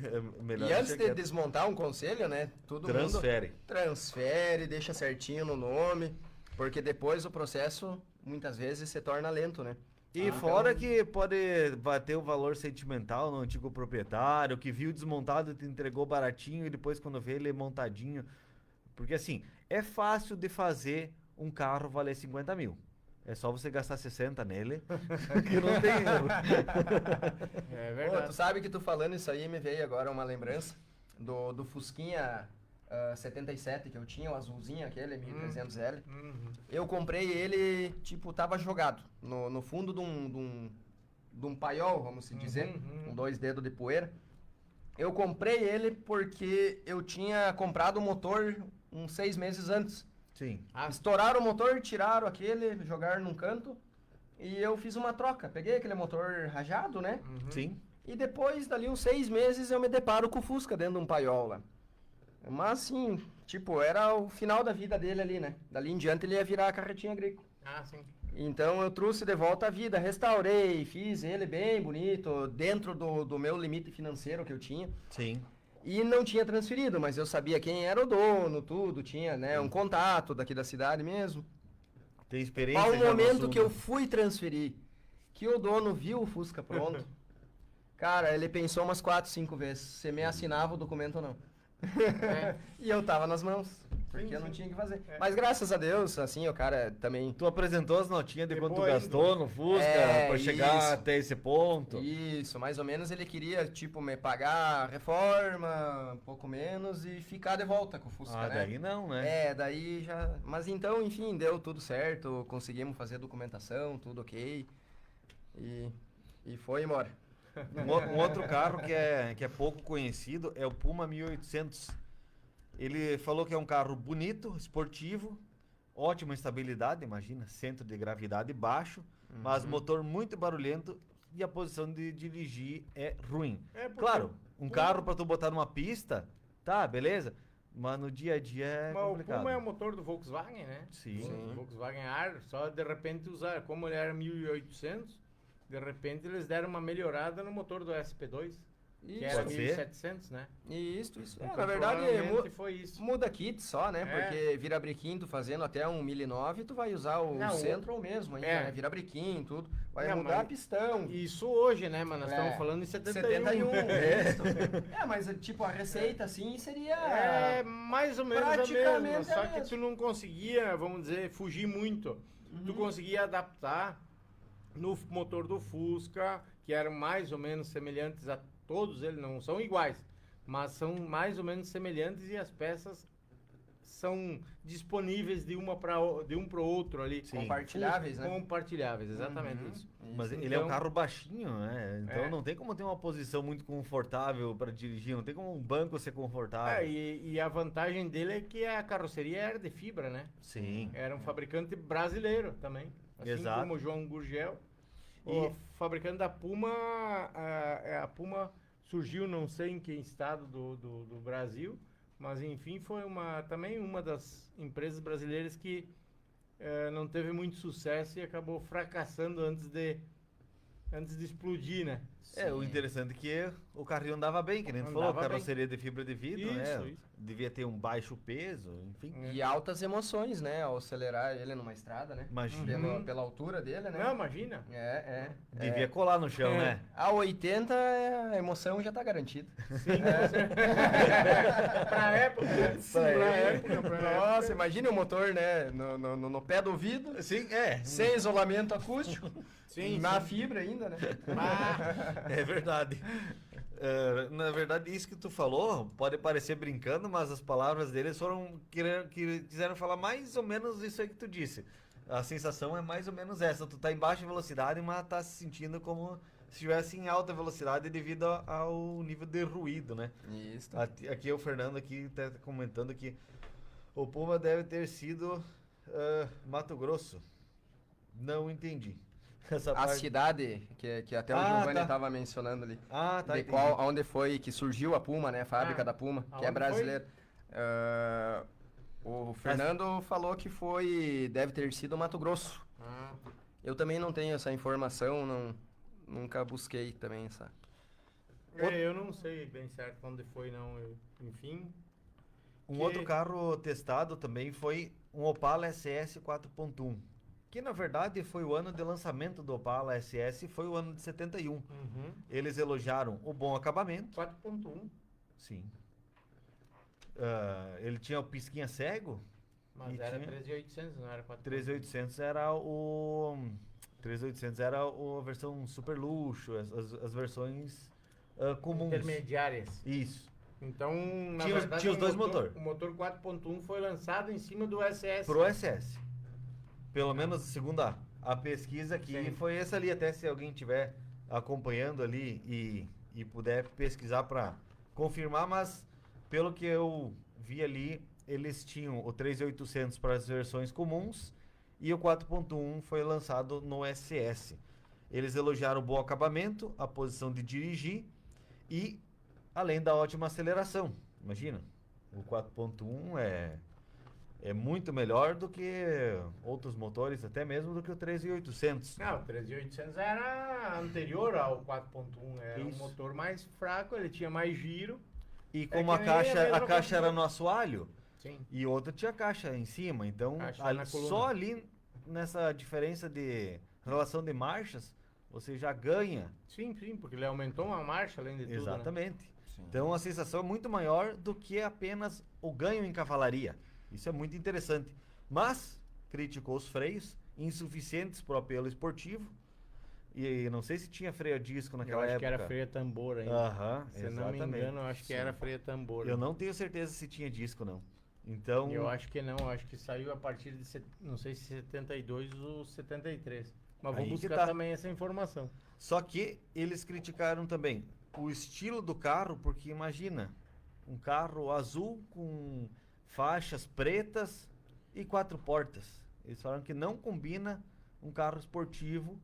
É melhor E antes deixar de quieto. desmontar um conselho, né? Todo Transfere. mundo transfere, deixa certinho no nome, porque depois o processo muitas vezes se torna lento, né? E fora que pode bater o valor sentimental no antigo proprietário, que viu desmontado e te entregou baratinho e depois quando vê ele montadinho. Porque assim, é fácil de fazer um carro valer 50 mil. É só você gastar 60 nele, que não tem erro. É Pô, verdade. tu sabe que tu falando isso aí me veio agora uma lembrança do Fusquinha 77 que eu tinha, o azulzinho aquele, 1300L. Uhum. Eu comprei ele, tipo, tava jogado no fundo de um paiol, vamos se dizer, com 2 dedos de poeira. Eu comprei ele porque eu tinha comprado o motor uns 6 meses antes. Sim. Estouraram o motor, tiraram aquele, jogaram num canto e eu fiz uma troca. Peguei aquele motor rajado, né? Sim. E depois, dali uns 6 meses, eu me deparo com o Fusca dentro de um paiol lá. Mas assim, tipo, era o final da vida dele ali, né? Dali em diante ele ia virar a carretinha agrícola. Ah, sim. Então eu trouxe de volta a vida, restaurei, fiz ele bem bonito, dentro do meu limite financeiro que eu tinha. Sim. E não tinha transferido, mas eu sabia quem era o dono, tudo, tinha, né, um contato daqui da cidade mesmo. Tem experiência Ao já no momento assunto. que eu fui transferir, que o dono viu o Fusca pronto, cara, ele pensou umas 4, 5 vezes, se me assinava o documento ou não. E eu tava nas mãos, porque eu não tinha o que fazer. Mas graças a Deus, assim, o cara também... Tu apresentou as notinhas de quanto tu Depois, gastou no Fusca pra chegar isso. até esse ponto? Isso, mais ou menos ele queria, tipo, me pagar a reforma, um pouco menos, e ficar de volta com o Fusca, Ah, né? daí não, né? Daí já... Mas então, enfim, deu tudo certo, conseguimos fazer a documentação, tudo ok, e foi embora. Um outro carro que é pouco conhecido é o Puma 1800. Ele falou que é um carro bonito, esportivo, ótima estabilidade, imagina, centro de gravidade baixo, mas motor muito barulhento e a posição de dirigir é ruim. É porque Claro, um carro para tu botar numa pista, tá, beleza, mas no dia a dia é Mas o complicado. Puma é o motor do Volkswagen, né? Sim. O Volkswagen R, só de repente usar, como ele era 1800, de repente eles deram uma melhorada no motor do SP2, que era Pode ser. 1700, né? Isso. Então, Na verdade, provavelmente foi isso. muda kit só, né? É. Porque virabrequim, tu fazendo até um 1009, tu vai usar o Não, centro ou mesmo ainda, é. né? Virabrequim, tudo. Vai Não, mudar mas pistão. Isso hoje, né? Mas nós É. estamos falando em 71. 71, isso. Mas tipo, a receita assim seria... É mais ou menos a Praticamente mesma, a só que mesma. tu não conseguia, vamos dizer, fugir muito. Tu conseguia adaptar no motor do Fusca, que eram mais ou menos semelhantes a todos eles, não são iguais, mas são mais ou menos semelhantes e as peças são disponíveis de um para o outro ali. Sim. Compartilháveis, né? Compartilháveis, exatamente isso. Mas Então- ele é um carro baixinho, né? Então É. não tem como ter uma posição muito confortável para dirigir, não tem como um banco ser confortável. E a vantagem dele é que a carroceria era de fibra, né? Sim. Era um fabricante brasileiro também. Assim Exato. como o João Gurgel. E- O fabricante da Puma, a Puma surgiu não sei em que estado do Brasil, mas enfim, foi também uma das empresas brasileiras que não teve muito sucesso e acabou fracassando antes de explodir, né? É, o interessante é que o carrinho andava bem, que nem tu falou, Andava carroceria de fibra de vidro, né? Isso. Devia ter um baixo peso, enfim. E altas emoções, né? Ao acelerar ele numa estrada, né? Imagina. Pela altura dele, né? Não, imagina. Devia colar no chão, né? A 80, a emoção já tá garantida. Sim, pra época, né? Nossa, imagina o motor, né? No pé do ouvido, Sim, é. sem isolamento acústico, Sim, na sim. fibra ainda, né? É verdade. Na verdade, isso que tu falou pode parecer brincando, mas as palavras deles foram quiseram falar mais ou menos isso aí que tu disse. A sensação é mais ou menos essa. Tu tá em baixa velocidade, mas tá se sentindo como se estivesse em alta velocidade devido ao nível de ruído, né? Isso. Aqui o Fernando aqui tá comentando que o Puma deve ter sido Mato Grosso. Não entendi. Essa A parte. cidade, que até o Ah, Giovanni tá. estava mencionando ali. Ah, tá. De entendi. onde foi que surgiu a Puma, né? A fábrica da Puma, que aonde é foi? brasileira. O Fernando falou que deve ter sido Mato Grosso. Eu também não tenho essa informação, nunca busquei também essa. Eu não sei bem certo onde foi, não. Enfim. Um Que- outro carro testado também foi um Opala SS 4.1, que na verdade foi o ano de lançamento do Opala SS, foi o ano de 71. Eles elogiaram o bom acabamento, 4.1, sim. Ele tinha o pisquinha cego, mas E era tinha- 3.800, não era 4.1. 3800 era o 3800 era a versão super luxo, as versões comuns. Intermediárias. Isso. Então, na Tinha os- verdade, tinha os dois motor. O motor 4.1 foi lançado em cima do SS. Pro SS. Pelo menos segundo a pesquisa aqui Sim. foi essa ali, até se alguém estiver acompanhando ali e puder pesquisar para confirmar, mas pelo que eu vi ali, eles tinham o 3800 para as versões comuns e o 4.1 foi lançado no SS. Eles elogiaram o bom acabamento, a posição de dirigir e além da ótima aceleração. Imagina, o 4.1 é muito melhor do que outros motores, até mesmo do que o 3.800. Não, o 3.800 era anterior ao 4.1. Era um Isso. motor mais fraco, ele tinha mais giro. E como que a nem caixa, a a mesma caixa era configuração. no assoalho Sim. e outra tinha caixa em cima, então Caixa na coluna. só ali nessa diferença de relação de marchas, você já ganha. Sim, porque ele aumentou uma marcha além de tudo. Né? Exatamente. Então a sensação é muito maior do que apenas o ganho em cavalaria. Isso é muito interessante. Mas criticou os freios insuficientes para o apelo esportivo. E não sei se tinha freio a disco Eu naquela acho época. que era freio a tambor ainda. Aham, Se eu não me exatamente. engano, eu acho que era freio a tambor. Eu não tenho certeza se tinha disco, não. Então, Eu acho que não, eu acho que saiu a partir de, não sei se 72 ou 73. Mas vou Aí que buscar tá. também essa informação. só que eles criticaram também o estilo do carro, porque imagina, um carro azul com faixas pretas e 4 portas. Eles falaram que não combina um carro esportivo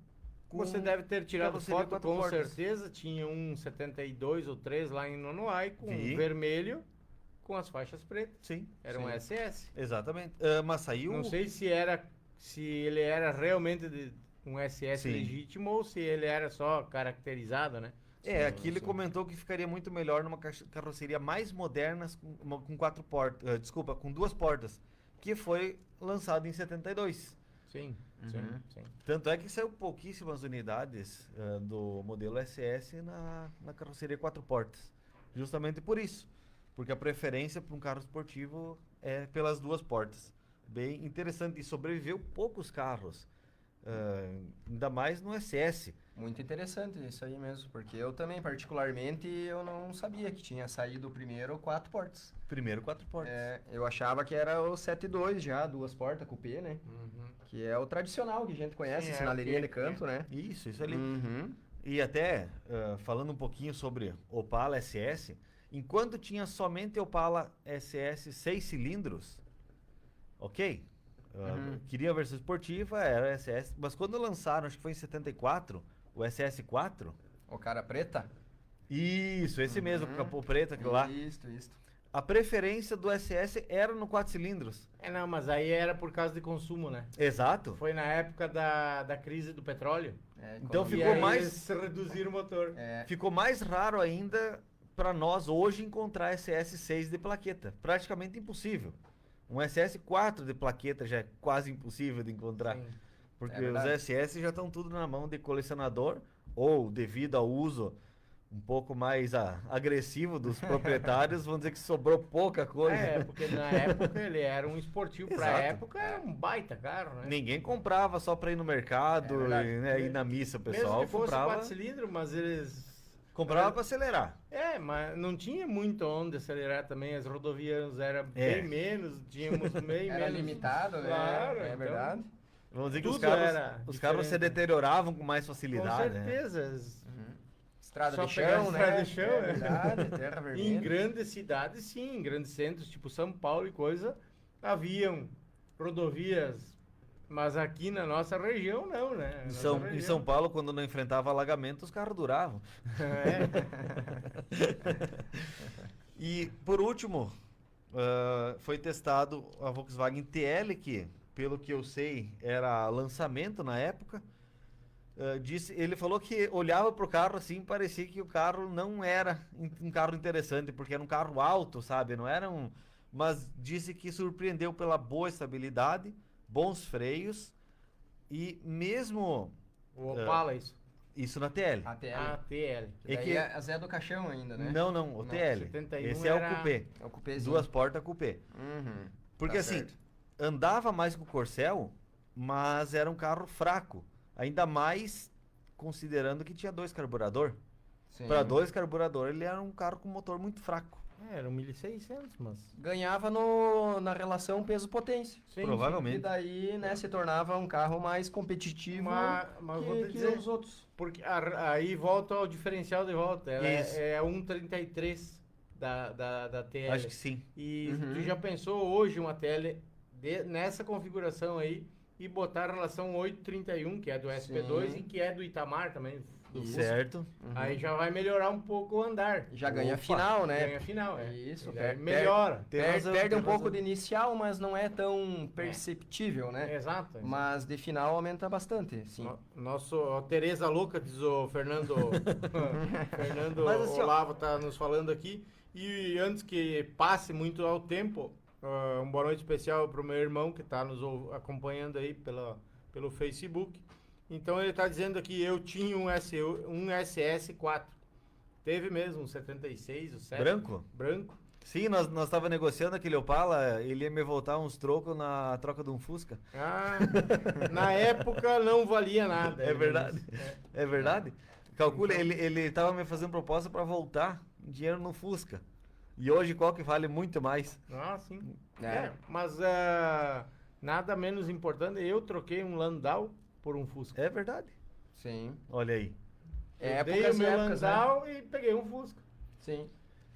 com Você deve ter tirado carroceria foto, 4 com portas. certeza. Tinha um 72 ou 3 lá em Nonoai com Vi. vermelho com as faixas pretas. Sim. Era um sim. SS. Exatamente. Mas saiu. Não sei se ele era realmente um SS Sim. legítimo ou se ele era só caracterizado, né? Aqui ele comentou que ficaria muito melhor numa carroceria mais moderna com 4 portas. Desculpa, com 2 portas. Que foi lançado em 72. Sim, Uhum. sim. Tanto é que saiu pouquíssimas unidades do modelo SS na carroceria 4 portas. Justamente por isso. Porque a preferência para um carro esportivo é pelas 2 portas. Bem interessante. E sobreviveu poucos carros ainda mais no SS. Muito interessante isso aí mesmo, porque eu também, particularmente, eu não sabia que tinha saído o primeiro 4 portas. Primeiro 4 portas. Eu achava que era o 7.2 já, 2 portas, coupé, né? Que é o tradicional que a gente conhece, Sim, sinaleirinha de canto, né? Isso ali. Uhum. E até, falando um pouquinho sobre Opala SS, enquanto tinha somente Opala SS 6 cilindros, ok? Queria a versão esportiva, era SS, mas quando lançaram, acho que foi em 74, o SS4, O cara preta? isso, esse mesmo, com capô preto, aquilo lá, Isso. a preferência do SS era no 4 cilindros. Não, mas aí era por causa de consumo, né? Exato. Foi na época da crise do petróleo. Então E ficou aí mais... eles reduziram o motor. Ficou mais raro ainda para nós hoje encontrar SS6 de plaqueta. Praticamente impossível. Um SS4 de plaqueta já é quase impossível de encontrar. Sim. Porque É os verdade. SS já estão tudo na mão de colecionador ou devido ao uso um pouco mais agressivo dos proprietários, vamos dizer que sobrou pouca coisa. Porque na época ele era um esportivo. Pra Exato. época era um baita carro, né? Ninguém comprava só para ir no mercado verdade. e né, ir na missa, o pessoal Mesmo que fosse comprava. 4 cilindros, mas eles... Comprava para acelerar. Mas não tinha muito onde acelerar também. As rodovias eram É. bem menos, tínhamos bem Era menos. limitado, né? Claro, É então, verdade. Vamos dizer que Tudo os carros, era os carros se diferente. deterioravam com mais Com facilidade. Né? certeza. Estrada Só de pegar chão, a né? estrada de chão, É né? verdade, terra Em vermelha. grandes cidades, sim, em grandes centros, tipo São Paulo e coisa, haviam rodovias, mas aqui na nossa região não, né? Em São Paulo, quando não enfrentava alagamento, os carros duravam. E, por último, foi testado a Volkswagen TL, que, pelo que eu sei, era lançamento na época. Ele falou que olhava pro carro assim, parecia que o carro não era um carro interessante, porque era um carro alto, sabe? Não era um... Mas disse que surpreendeu pela boa estabilidade, bons freios e mesmo... O Opala, isso. na TL. A TL. A TL. É Daí que- é a Zé do Caixão ainda, né? Não, o Não, TL. 71 Esse é o era- coupé. É o cupêzinho. 2 portas coupé. Uhum. Porque Tá assim, certo. andava mais que o Corcel, mas era um carro fraco. Ainda mais considerando que tinha 2 carburador. Sim. Para 2 carburador, ele era um carro com motor muito fraco. Era um 1.600, mas... Ganhava na relação peso-potência. Sim, Provavelmente. E daí, né, se tornava um carro mais competitivo Mas vou te que dizer, os outros. porque aí volta ao diferencial de volta. Ela Isso. é 1.33 da TL. Acho que sim. E Uhum. tu já pensou hoje uma TL nessa configuração aí e botar a relação 831, que é do SP2 Sim. e que é do Itamar também, do Fusca. Certo. Aí já vai melhorar um pouco o andar. Já ganha Opa, final, né? Ganha final, é. Isso, Ele aí per- melhora. Tem Perde, razão, perde tem um pouco razão. de inicial, mas não é tão perceptível, né? Exato. Mas de final aumenta bastante, sim. A Tereza Louca, diz o Fernando. Fernando Mas assim, ó, Olavo tá nos falando aqui. E antes que passe muito ao tempo, uma boa noite especial pro meu irmão que tá nos acompanhando aí pelo Facebook. Então ele tá dizendo aqui, eu tinha um SS4. Teve mesmo, um 76, o 7. Branco? Branco. Sim, nós tava negociando aquele Opala, ele ia me voltar uns trocos na troca de um Fusca. Ah, na época não valia nada. É ele verdade. disse. É verdade? Calcula, Então- ele tava me fazendo proposta para voltar dinheiro no Fusca. E hoje qual que vale muito mais? Ah, sim. É. Mas nada menos importante, eu troquei um Landau por um Fusca. É verdade. Sim. Olha aí. Eu dei Épocas o e meu épocas, né? Landau e peguei um Fusca. Sim.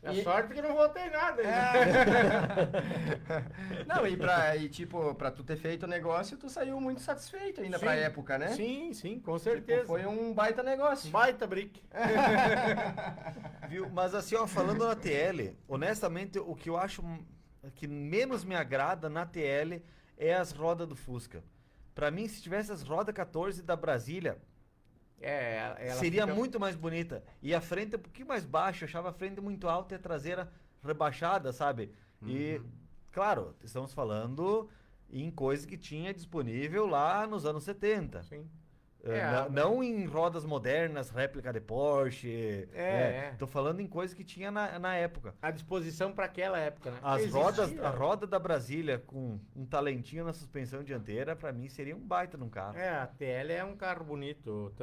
A E- sorte que não voltei nada. Não, e tipo, pra tu ter feito o negócio, tu saiu muito satisfeito ainda pra Sim. época, né? Sim, sim, com Tipo, certeza. foi um baita negócio. Baita brick. Viu? Mas assim, ó, falando na TL, honestamente, o que eu acho que menos me agrada na TL é as rodas do Fusca. Pra mim, se tivesse as rodas 14 da Brasília, Ela seria fica- muito mais bonita. E a frente é um pouquinho mais baixa, eu achava a frente muito alta e a traseira rebaixada, sabe? E, claro, estamos falando em coisa que tinha disponível lá nos anos 70. Sim. Não em rodas modernas, réplica de Porsche. Tô falando em coisas que tinha na época. À disposição para aquela época, né? A roda da Brasília com um talentinho na suspensão dianteira, pra mim seria um baita num carro. A TL é um carro bonito,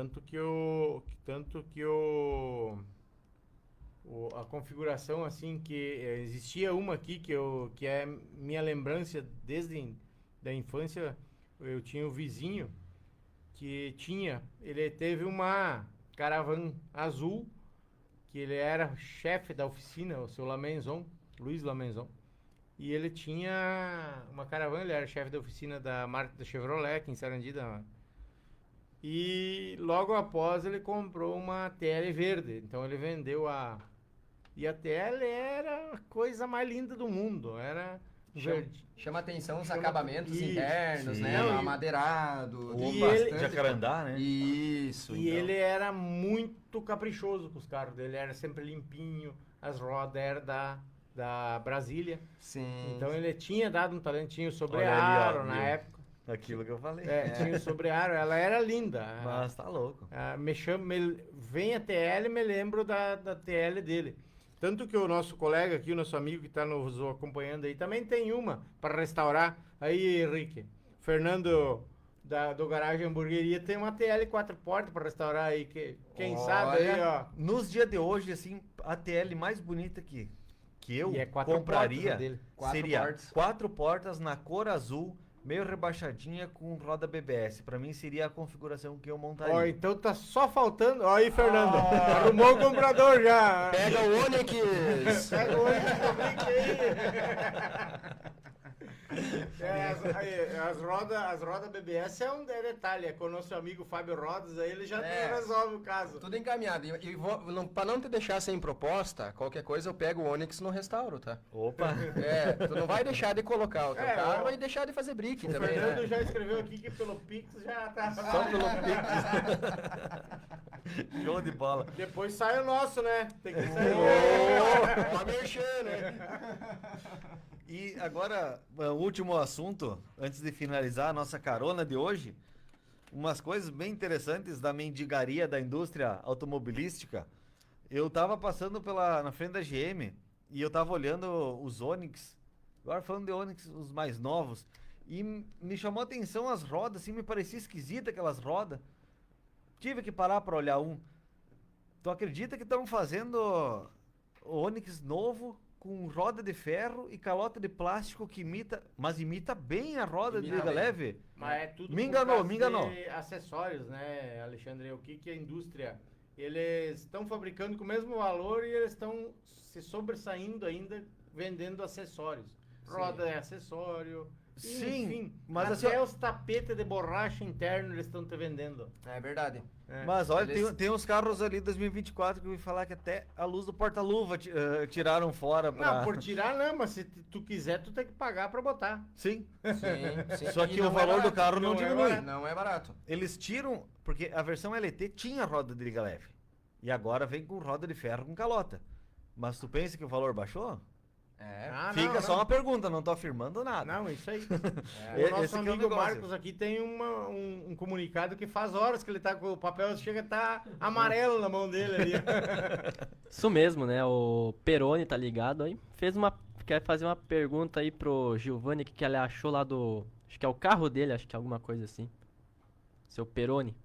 a configuração assim que existia uma aqui que é minha lembrança desde da infância. Eu tinha um vizinho que ele teve uma Caravan azul, que ele era chefe da oficina, o seu Lamenzon, Luiz Lamenzon. E ele tinha uma Caravan, ele era chefe da oficina da marca da Chevrolet, aqui em Sarandi. E logo após ele comprou uma TL verde. Então ele vendeu E a TL era a coisa mais linda do mundo, era verde. Chama atenção os acabamentos internos, sim. né? Amadeirado, Jacarandá, né? Isso. E ele era muito caprichoso com os carros dele, era sempre limpinho, as rodas eram da Brasília. Sim. Então ele tinha dado um talentinho sobre Olha ali, aro ó, na viu? época. Aquilo que eu falei. Tinha o sobre aro, ela era linda. Mas tá louco. Vem a TL, me lembro da TL dele. Tanto que o nosso colega aqui, o nosso amigo que está nos acompanhando aí, também tem uma para restaurar. Aí, Henrique, Fernando do Garagem Hamburgueria tem uma TL 4 portas para restaurar aí. Quem sabe aí, ó. Nos dias de hoje, assim, a TL mais bonita que eu E é 4 compraria portas a dele. seria 4 portas na cor azul, meio rebaixadinha com roda BBS. Pra mim seria a configuração que eu montaria. Ó, então tá só faltando. Ó aí, Fernando. Arrumou o comprador já. Pega o Onix! Pega o Onix, as rodas BBS é um detalhe. Com o nosso amigo Fábio Rodas, aí ele já resolve o caso. Tudo encaminhado. Pra não te deixar sem proposta, qualquer coisa eu pego o Onix no restauro, tá? Opa! Tu não vai deixar de colocar o teu carro e deixar de fazer brick O também, Fernando né? já escreveu aqui que pelo Pix já tá... Só pelo Pix. Show de bola. Depois sai o nosso, né? Tem que sair. Ó, merchan, né? E agora, o último assunto, antes de finalizar a nossa carona de hoje, umas coisas bem interessantes da mendigaria da indústria automobilística. Eu tava passando na frente da GM e eu tava olhando os Onix, agora falando de Onix, os mais novos, e me chamou a atenção as rodas, assim, me parecia esquisita aquelas rodas. Tive que parar para olhar um. Tu acredita que estão fazendo o Onix novo com roda de ferro e calota de plástico que imita bem a roda de liga leve? Mas é tudo Me por enganou, causa me enganou. de acessórios, né, Alexandre? O que a indústria... Eles estão fabricando com o mesmo valor e eles estão se sobressaindo ainda vendendo acessórios. Roda é acessório. Sim, enfim, mas até os tapetes de borracha interno eles estão te vendendo. É verdade. Mas olha, tem uns carros ali 2024 que eu ouvi falar que até a luz do porta-luva tiraram fora. Não, por tirar não, mas se tu quiser, tu tem que pagar pra botar. Sim. Sim. Só que E o não valor é do carro não barato, diminui. Não é barato. Eles tiram, porque a versão LT tinha roda de liga leve. E agora vem com roda de ferro com calota. Mas tu pensa que o valor baixou? Fica só uma pergunta, não tô afirmando nada. Não, isso aí. Esse O nosso que é o amigo negócio. Marcos aqui tem um comunicado que faz horas que ele tá com o papel, chega a tá amarelo na mão dele ali. Isso mesmo, né? O Peroni tá ligado aí. Quer fazer uma pergunta aí pro Giovanni, que ele achou lá do... Acho que é o carro dele, acho que é alguma coisa assim. Seu Peroni.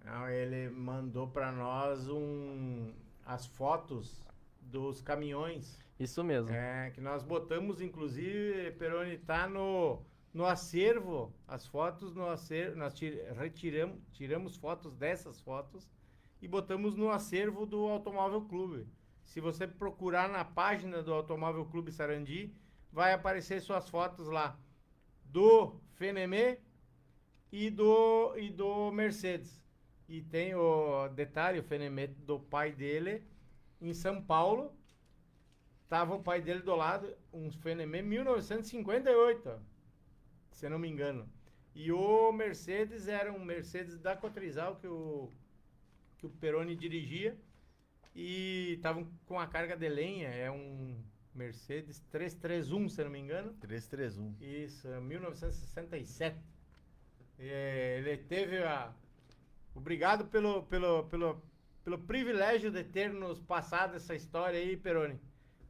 Não, ele mandou pra nós as fotos dos caminhões. Isso mesmo. Que nós botamos, inclusive, Peroni, tá no acervo, as fotos no acervo, nós tiramos fotos dessas fotos e botamos no acervo do Automóvel Clube. Se você procurar na página do Automóvel Clube Sarandi, vai aparecer suas fotos lá, do Fenemê e do Mercedes. E tem o detalhe, o Fenemê do pai dele, em São Paulo, tava o pai dele do lado, um Fenemê 1958, ó, se eu não me engano. E o Mercedes era um Mercedes da Cotrizal que o Peroni dirigia e estavam com a carga de lenha, é um Mercedes 331, se eu não me engano. 331. Isso, 1967. Ele teve Obrigado pelo privilégio de ter nos passado essa história aí, Peroni.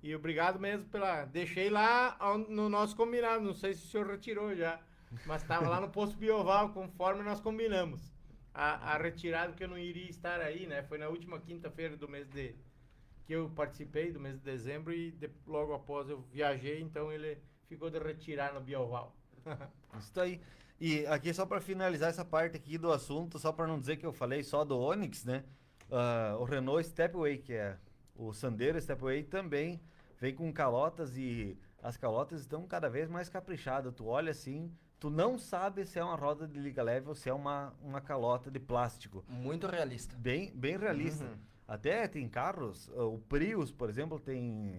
E obrigado mesmo Deixei lá no nosso combinado, não sei se o senhor retirou já, mas estava lá no posto Bioval, conforme nós combinamos. A retirada que eu não iria estar aí, né? Foi na última quinta-feira que eu participei, do mês de dezembro, e logo após eu viajei, então ele ficou de retirar no Bioval. Isso aí. E aqui só para finalizar essa parte aqui do assunto, só para não dizer que eu falei só do Onix, né? O Renault Stepway, que é o Sandero Stepway, também vem com calotas, e as calotas estão cada vez mais caprichadas. Tu olha assim, tu não sabe se é uma roda de liga leve ou se é uma calota de plástico. Muito realista. Bem realista. Até tem carros, o Prius, por exemplo, tem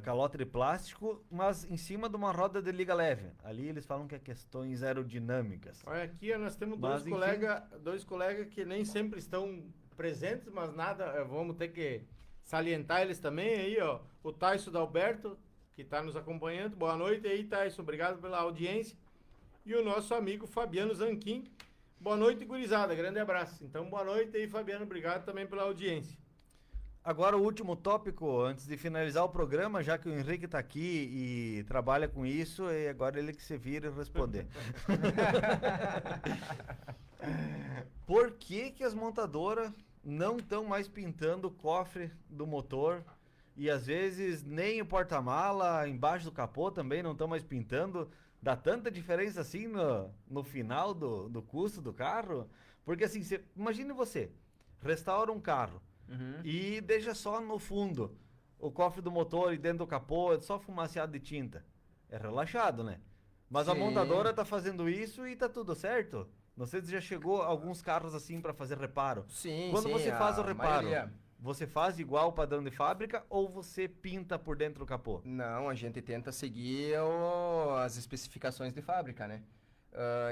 calota de plástico, mas em cima de uma roda de liga leve. Ali eles falam que é questões aerodinâmicas. Olha, aqui nós temos Mas, dois colegas que nem sempre estão presentes, mas nada, vamos ter que salientar eles também aí, ó. O Taison Dalberto, que está nos acompanhando. Boa noite aí, Taison, obrigado pela audiência. E o nosso amigo Fabiano Zanquim. Boa noite, gurizada, grande abraço. Então, boa noite aí, Fabiano, obrigado também pela audiência. Agora o último tópico, antes de finalizar o programa, já que o Henrique está aqui e trabalha com isso, e agora ele que se vira e responder. Por que as montadoras não estão mais pintando o cofre do motor, e às vezes nem o porta-mala, embaixo do capô também não estão mais pintando? Dá tanta diferença assim no final do custo do carro? Porque assim, imagine você, restaura um carro, e deixa só no fundo o cofre do motor e dentro do capô, só fumaciado de tinta. É relaxado, né? Mas a Sim. montadora tá fazendo isso e tá tudo certo. Não sei se já chegou alguns carros assim para fazer reparo. Sim, Quando sim, você faz o a reparo, maioria. você faz igual o padrão de fábrica ou você pinta por dentro do capô? Não, a gente tenta seguir as especificações de fábrica, né?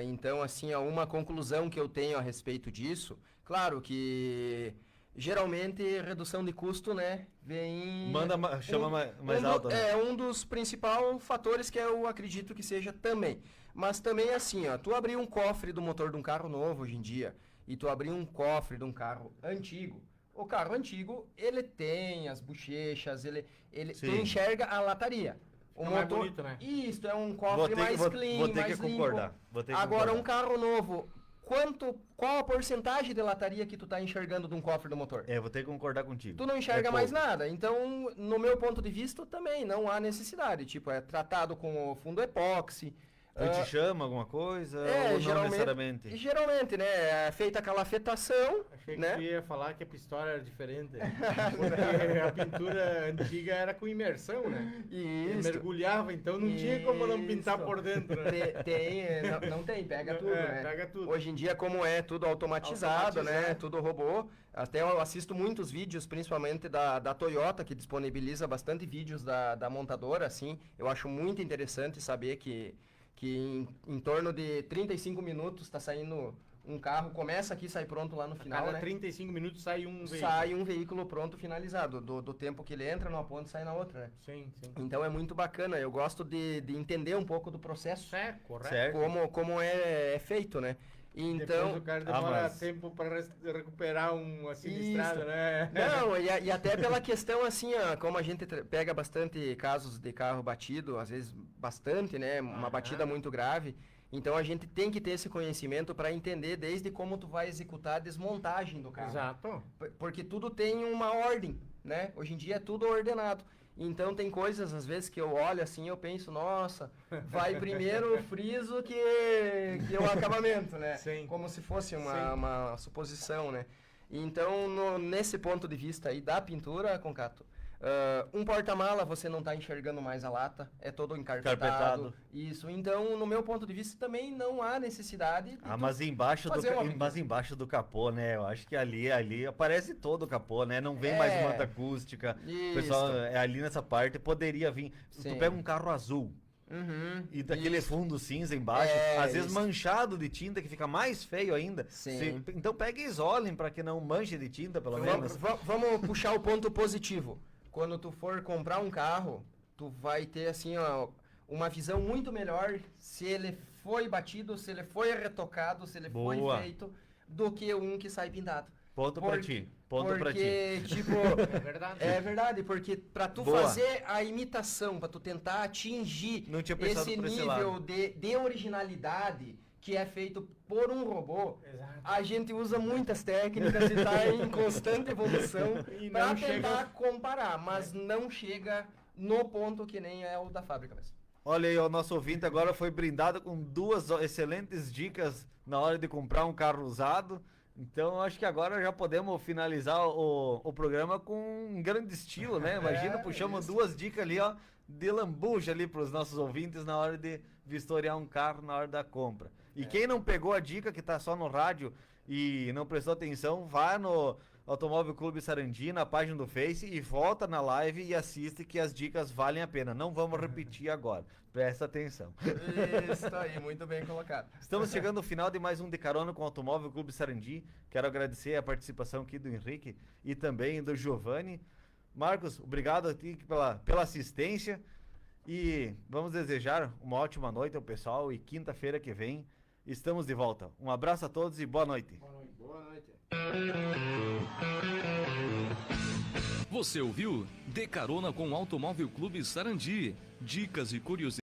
Então, assim, uma conclusão que eu tenho a respeito disso, claro que geralmente redução de custo, né, vem... Chama mais alto, né? É um dos principais fatores que eu acredito que seja também. Mas também assim, ó, tu abrir um cofre do motor de um carro novo hoje em dia e tu abrir um cofre de um carro antigo, o carro antigo, ele tem as bochechas, tu Sim. enxerga a lataria. O Fica mais bonito, né? Isso, é um cofre mais clean, vou ter mais que limpo. concordar. Vou ter que Agora, concordar. um carro novo, qual a porcentagem de lataria que tu tá enxergando de um cofre do motor? Vou ter que concordar contigo. Tu não enxerga É mais pouco. nada. Então, no meu ponto de vista, também não há necessidade. Tipo, é tratado com o fundo epóxi. Ele te chama alguma coisa ou não geralmente, necessariamente? geralmente, né? É feita aquela afetação, Achei que né? tu ia falar que a pistola era diferente. Porque a pintura antiga era com imersão, né? Ele Isso. mergulhava, então não tinha como não pintar Isso. por dentro, né? Não tem, pega tudo, né? Pega tudo. Hoje em dia, como é tudo automatizado, né? Automatizado. Tudo robô. Até eu assisto muitos vídeos, principalmente da Toyota, que disponibiliza bastante vídeos da montadora, assim. Eu acho muito interessante saber que em torno de 35 minutos está saindo um carro, começa aqui e sai pronto lá no final, Cada né? 35 minutos sai um veículo. Sai um veículo pronto, finalizado. Do tempo que ele entra numa ponta e sai na outra, né? Sim, sim. Então é muito bacana. Eu gosto de entender um pouco do processo, Correto. Certo. como é feito, né? Então, Depois o cara demora mas- tempo para recuperar uma sinistrada, Isso. né? Não, e até pela questão assim, ó, como a gente pega bastante casos de carro batido, às vezes bastante, né? Uma batida muito grave. Então a gente tem que ter esse conhecimento para entender desde como tu vai executar a desmontagem do carro. Exato. Porque tudo tem uma ordem, né? Hoje em dia é tudo ordenado. Então tem coisas, às vezes, que eu olho assim eu penso, nossa, vai primeiro o friso que o acabamento, né? Sim. Como se fosse Sim. uma suposição, né? Então, nesse ponto de vista aí da pintura, Concato, um porta-mala você não está enxergando mais a lata, é todo encarpetado. Encarpetado. Isso, então, no meu ponto de vista, também não há necessidade de Mas embaixo fazer uma pintura. mas embaixo do capô, né? Eu acho que ali aparece todo o capô, né? Não vem mais manta acústica. O Isso. pessoal ali nessa parte poderia vir. Tu Sim. pega um carro azul Uhum, e daquele fundo cinza embaixo, às vezes manchado de tinta, que fica mais feio ainda. Sim. Então pega e isolem para que não manche de tinta, pelo menos. Vamos puxar o ponto positivo. Quando tu for comprar um carro, tu vai ter assim, ó, uma visão muito melhor se ele foi batido, se ele foi retocado, se ele Boa. foi feito, do que um que sai pintado. Ponto pra ti. Ponto pra ti. Porque, tipo, É verdade. é verdade, porque pra tu Boa. fazer a imitação, pra tu tentar atingir Não tinha pensado esse por esse nível lado. de originalidade que é feito por um robô, Exato. a gente usa muitas técnicas e tá em constante evolução E pra não tentar chega- comparar, mas não chega no ponto que nem é o da fábrica mesmo. Olha aí, o nosso ouvinte agora foi brindado com 2 excelentes dicas na hora de comprar um carro usado. Então, acho que agora já podemos finalizar o programa com um grande estilo, né? Imagina, puxamos isso. 2 dicas ali, ó, de lambuja ali para os nossos ouvintes na hora de vistoriar um carro na hora da compra. E quem não pegou a dica, que tá só no rádio e não prestou atenção, vá no Automóvel Clube Sarandi, na página do Face, e volta na live e assiste, que as dicas valem a pena. Não vamos repetir agora. Presta atenção. Isso aí, muito bem colocado. Estamos chegando ao final de mais um De Carona com o Automóvel Clube Sarandi. Quero agradecer a participação aqui do Henrique e também do Giovanni. Marcos, obrigado a ti pela assistência e vamos desejar uma ótima noite ao pessoal, e quinta-feira que vem estamos de volta. Um abraço a todos e boa noite. Boa noite. Você ouviu De Carona com o Automóvel Clube Sarandi. Dicas e curiosidades.